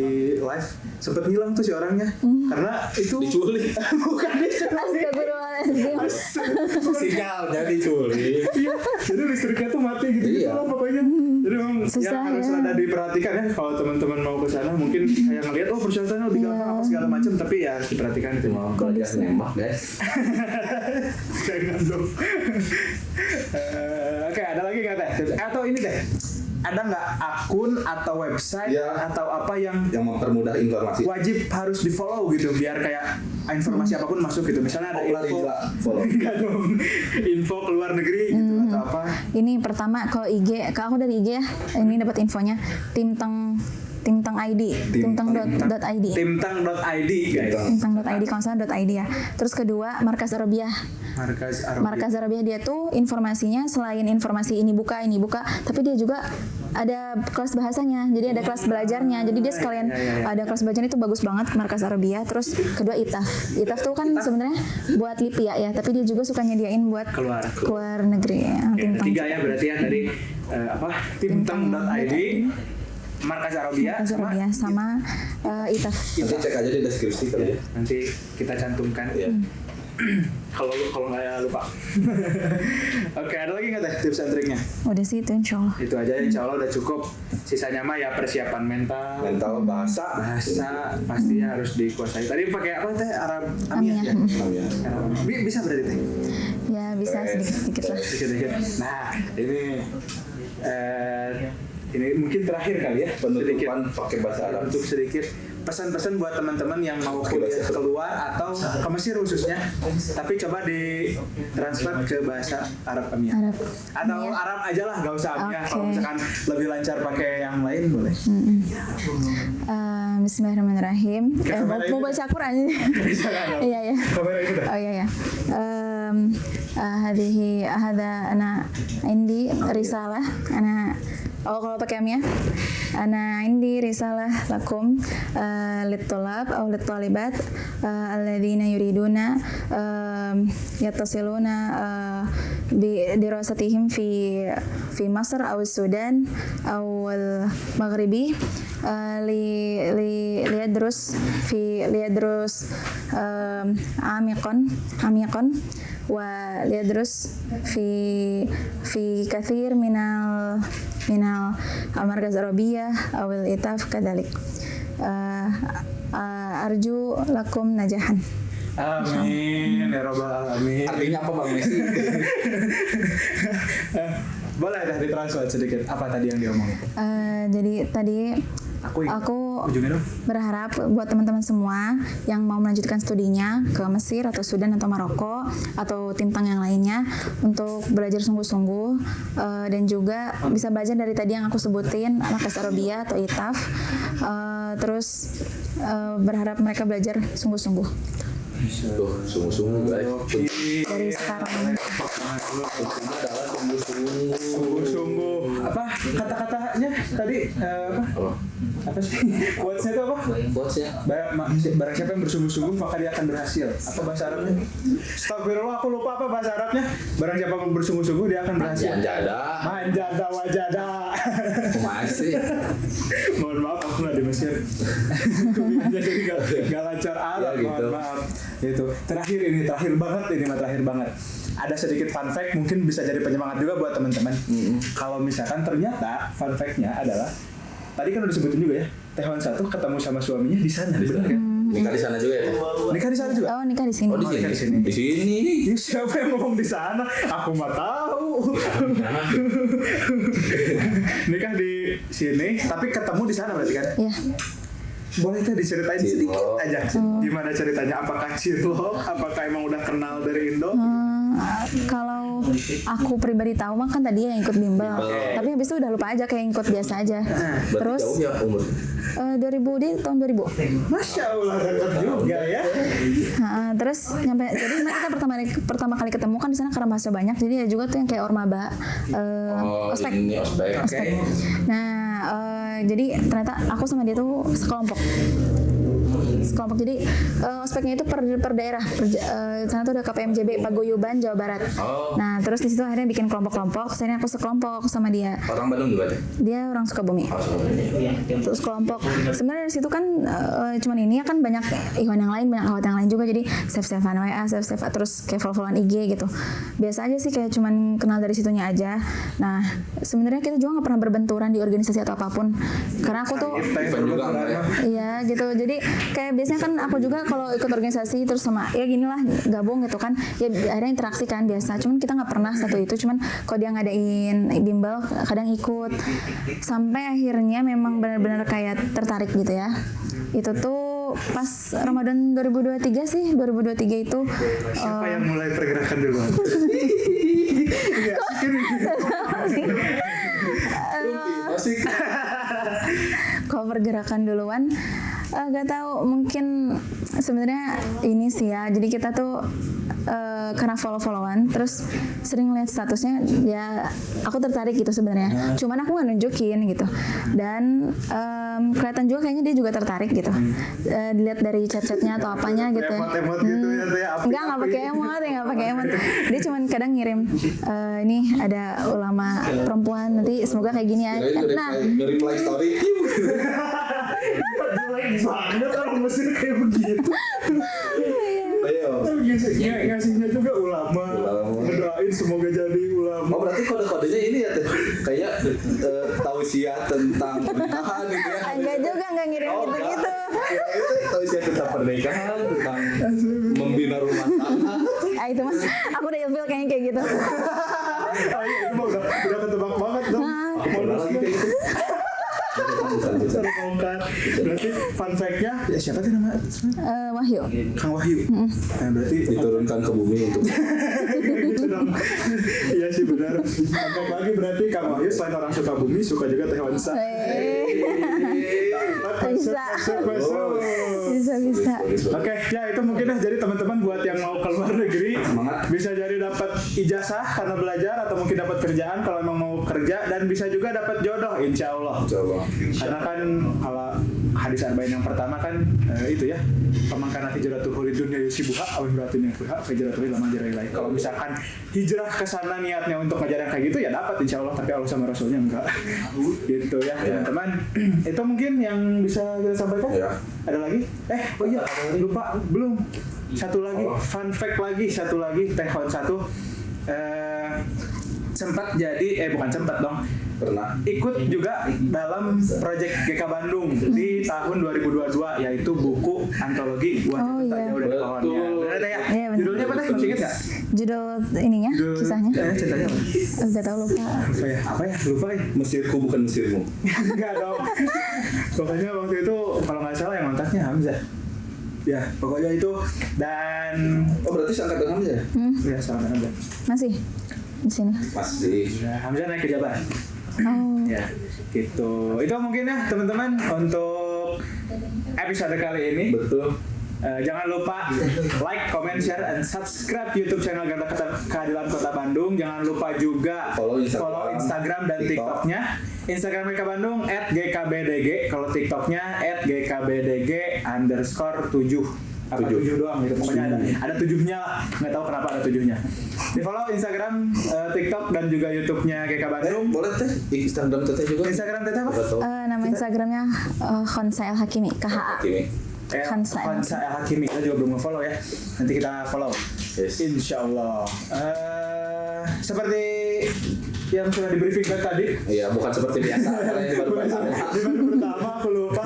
live sempet ngilang tuh si orangnya karena itu Diculik. bukan diculik. Astagfirullahaladzim. Sinyalnya diculik. Iya, jadi listriknya tuh mati gitu lah pokoknya. Jadi memang Susah, yang harus ya. ada diperhatikan ya kalau teman-teman mau ke sana mungkin kayak ngelihat persyaratannya lebih gampang apa segala macam, tapi ya harus diperhatikan itu. Mau belajar nembak guys. Jangan dong. Oke, ada lagi nggak teh? Atau ini deh, ada nggak akun atau website atau apa yang mempermudah informasi. wajib harus di follow gitu biar kayak informasi apapun masuk gitu, misalnya ada info enggak dong, info ke luar negeri gitu atau apa. Ini pertama kalau IG, kalau aku dari IG ya, ini dapat infonya Timteng ID, timteng.id. Timteng.id guys. Timteng.id kalau nggak salah .id ya. Terus kedua Markas Arabiah. Markas Arabiah dia tuh informasinya selain informasi ini buka, tapi dia juga ada kelas bahasanya. Jadi ada kelas belajarnya. Jadi dia sekalian ada kelas belajarnya itu bagus banget Markas Arabiah. Terus kedua ITAF. ITAF tuh kan sebenarnya buat Lipia ya, tapi dia juga suka nyediain buat keluar negeri ya. Tiga ya berarti ya tadi timteng.id, Markas Arabiah sama ITAF. Nanti cek aja di deskripsi kali ya. Nanti kita cantumkan. Kalau nggak ya lupa. Oke, ada lagi nggak teh tips and triknya? Udah sih itu insya Allah. Itu aja insya Allah udah cukup. Sisanya mah ya persiapan mental, bahasa pastinya harus dikuasai. Tadi pakai apa teh? Amiyah ya? Bisa berarti teh? Ya bisa sedikit-sedikit lah. Sedikit-sedikit. Nah ini mungkin terakhir kali ya, penutupan pakai bahasa Arab. Untuk sedikit pesan-pesan buat teman-teman yang mau kuliah keluar atau ke Mesir khususnya, tapi coba di translate ke bahasa Arab Amiyah. Atau Arab aja lah, gak usah Amiyah. Kalau misalkan lebih lancar pakai yang lain boleh. Bismillahirrahmanirrahim. Mau baca Quran? Iya ya. Oh iya ya. Hada ana indi risalah kalau pakai Amiyah, ana indi risalah lakum litolab atau litolibat alladzina yuriduna yattasiluna dirasatihim fi Masr aw Sudan aw al-Maghribi liyadrus amikon wa liyadrus fi kathir minal Markas Arabiah awil itaf kadalik. Arju lakum najahan. Amin ya rabbal alamin. Artinya apa Bang Messi? Boleh dah ditranslate sedikit apa tadi yang diomongin. Jadi tadi aku berharap buat teman-teman semua yang mau melanjutkan studinya ke Mesir atau Sudan atau Maroko atau Timteng yang lainnya untuk belajar sungguh-sungguh dan juga bisa belajar dari tadi yang aku sebutin Markas Arabiah atau ITAF, terus berharap mereka belajar sungguh-sungguh. Sungguh-sungguh guys. Dari sekarang. Adalah Sungguh-sungguh. Apa kata-katanya tadi apa sih? Quotes-nya itu apa? Quotes-nya. Barang siapa yang bersungguh-sungguh maka dia akan berhasil. Apa bahasa Arabnya? Astagfirullah, aku lupa apa bahasa Arabnya. Barang siapa yang bersungguh-sungguh dia akan berhasil. Manjada wajada. Masih. Mohon maaf aku nggak di Mesir. Jadi nggak lancar Arab. Ya, gitu. Mohon maaf. Itu terakhir banget. Ada sedikit fun fact mungkin bisa jadi penyemangat juga buat teman-teman. Kalau misalkan ternyata fun fact-nya adalah tadi kan udah disebutin juga ya, Tehwan satu ketemu sama suaminya di sana, benar kan? Nikah di sana juga ya? Nikah di sana juga? Oh, nikah di sini. Oh, di nikah di sini. sini. Di sini. Ih, siapa yang ngomong di sana? Aku mah tahu. Nikah di sini, tapi ketemu di sana berarti kan? Iya. Boleh tuh diceritain Cinlok. sedikit aja. Gimana ceritanya? Apakah cinlok? Apakah emang udah kenal dari Indo? Kalau aku pribadi tahu mah kan tadi yang ikut bimbel. Tapi habis itu udah lupa aja kayak ikut biasa aja. Berarti Terus jauh ya umur. 2000 di tahun 2000. Masya Allah, dekat juga ya. Terus nyampe jadi kita pertama kali ketemu kan di sana karena mahasiswa banyak jadi ya juga tuh yang kayak ormaba ospek. Ini ospek. Ospek. Nah, jadi ternyata aku sama dia tuh sekelompok jadi ospeknya itu per daerah sana tuh ada KPMJB Paguyuban Jawa Barat. Nah terus di situ akhirnya bikin kelompok-kelompok akhirnya aku sekelompok sama dia. Orang Bandung juga deh. Dia orang Sukabumi. Terus kelompok sebenarnya di situ kan cuman ini ya kan banyak ikhwan yang lain banyak akhwat yang lain juga jadi save-savean WA save terus kayak follow-followan IG gitu biasa aja sih kayak cuman kenal dari situnya aja. Nah sebenarnya kita juga nggak pernah berbenturan di organisasi atau apapun karena aku tuh Event juga enggak ya? iya gitu jadi kayak biasanya kan aku juga kalau ikut organisasi terus sama ya ginilah gabung gitu kan ya akhirnya interaksi kan biasa cuman kita nggak pernah satu itu cuman kalau dia ngadain bimbel kadang ikut sampai akhirnya memang benar-benar kayak tertarik gitu ya itu tuh pas Ramadan 2023 sih 2023 itu Siapa yang mulai pergerakan dulu? Asik. kalau pergerakan duluan gak tahu mungkin sebenarnya ini sih ya jadi kita tuh karena follow-followan terus sering lihat statusnya ya aku tertarik gitu sebenarnya cuman aku nggak nunjukin gitu dan kelihatan juga kayaknya dia juga tertarik gitu dilihat dari chat-chatnya atau apanya gitu ya Emot-emot gitu ya teh. nggak pakai emot dia cuman kadang ngirim ini ada ulama perempuan nanti semoga kayak gini ya nah reply story. Jelek banget kalau mesin kayak begitu. Ayo. Ngasihnya juga ulama. Ngedoain semoga jadi ulama. Oh berarti kode-kodenya ini ya teh kayak tausiah tentang pernikahan gitu ya. enggak juga nggak ngirim gitu-gitu Itu tausiah tentang pernikahan, tentang membina rumah tangga. itu mas aku udah ilfil kayaknya kayak gitu Itu mah udah ketebak banget dong. Mau lagi kayak gitu. Seru bongkar. Berarti fun fact-nya ya siapa tuh nama? Wahyu Kang Wahyu. Nah, berarti Diturunkan ke bumi untuk gitu dong. Iya sih benar. Fun fact lagi berarti Kang Wahyu selain orang Sukabumi suka juga teh Wansa. bisa Oke, ya itu mungkin dah jadi teman-teman buat yang mau keluar negeri Semangat. bisa jadi dapat ijazah karena belajar atau mungkin dapat kerjaan kalau emang mau kerja dan bisa juga dapat jodoh insya Allah. coba. Karena kan kalau hadis arba'in yang pertama kan itu ya pemangkana hijratuhu lidunya yusibuha aw imra'atin yankihuha fa hijratuhu ila ma hajara ilaih. Kalau misalkan hijrah ke sana niatnya untuk ngajarin kayak gitu ya dapat insya Allah tapi Allah sama Rasulnya enggak. Gitu ya teman-teman. Itu mungkin yang bisa kita sampaikan. Ya. Ada lagi? Oh iya, lupa belum. Satu lagi, fun fact lagi, satu lagi teh satu. Sempat jadi bukan sempat dong. Pernah. Ikut juga dalam proyek GK Bandung di tahun 2022 yaitu buku antologi Buah Oh, Cinta iya. Jauh dari Pohonnya. Benar ya? Iya, benar. Judulnya apa teh? Masih ingat nggak? judul ininya kisahnya Ceritanya apa? udah tahu lupa Apa ya? Lupa ya? Mesirku bukan Mesirmu. Enggak dong. Pokoknya waktu itu kalau nggak salah yang kontaknya Hamzah. Ya, pokoknya itu dan Oh berarti seangkatan Hamzah ya? ya sama Hamzah. masih di sini Masih. Ya, Hamzah naik ke Jabar. oh Ya, gitu. Itu mungkin ya teman-teman untuk episode kali ini. Betul. Jangan lupa like, comment, share, and subscribe YouTube channel Garda Keadilan Kota Bandung. Jangan lupa juga Follow Instagram dan TikTok. TikToknya. Instagram mereka Bandung @gkbdg. Kalau TikToknya @gkbdg_7. Apa 7 doang gitu. Pokoknya ada 7-nya lah. Nggak tahu kenapa ada 7-nya. Di follow Instagram, TikTok dan juga YouTube-nya GK Bandung. Boleh teh Instagram teteh juga. Instagram teteh apa? Betul. nama Instagramnya Khonsa El Hakimi KHA Hansa El Hakimi. Kita juga belum nge-follow ya. Nanti kita follow. Yes. Insya Allah. Seperti yang sudah di briefing tadi. Iya, bukan seperti biasa. Karena ini baru pertama. Di baru pertama aku lupa.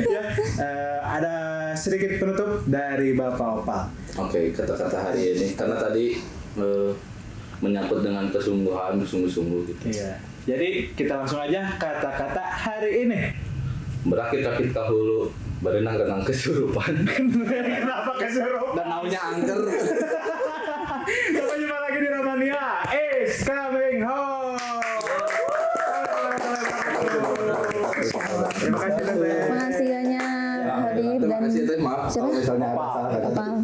Ya, ada sedikit penutup dari Bapak Opal. Oke, kata-kata hari ini karena tadi menyangkut dengan kesungguhan, bersungguh-sungguh gitu. Iya. Jadi kita langsung aja kata-kata hari ini. Berakit-rakit kahulu, berenang-renang kesurupan. Kenapa kesurupan? Dan naunya angker. Sampai jumpa lagi di Ramania is coming home. Terima kasih Tante. Makasih banyak Habib Terima dan kasih Teh, maaf siapa? kalau misalnya ada salah kata. Opal.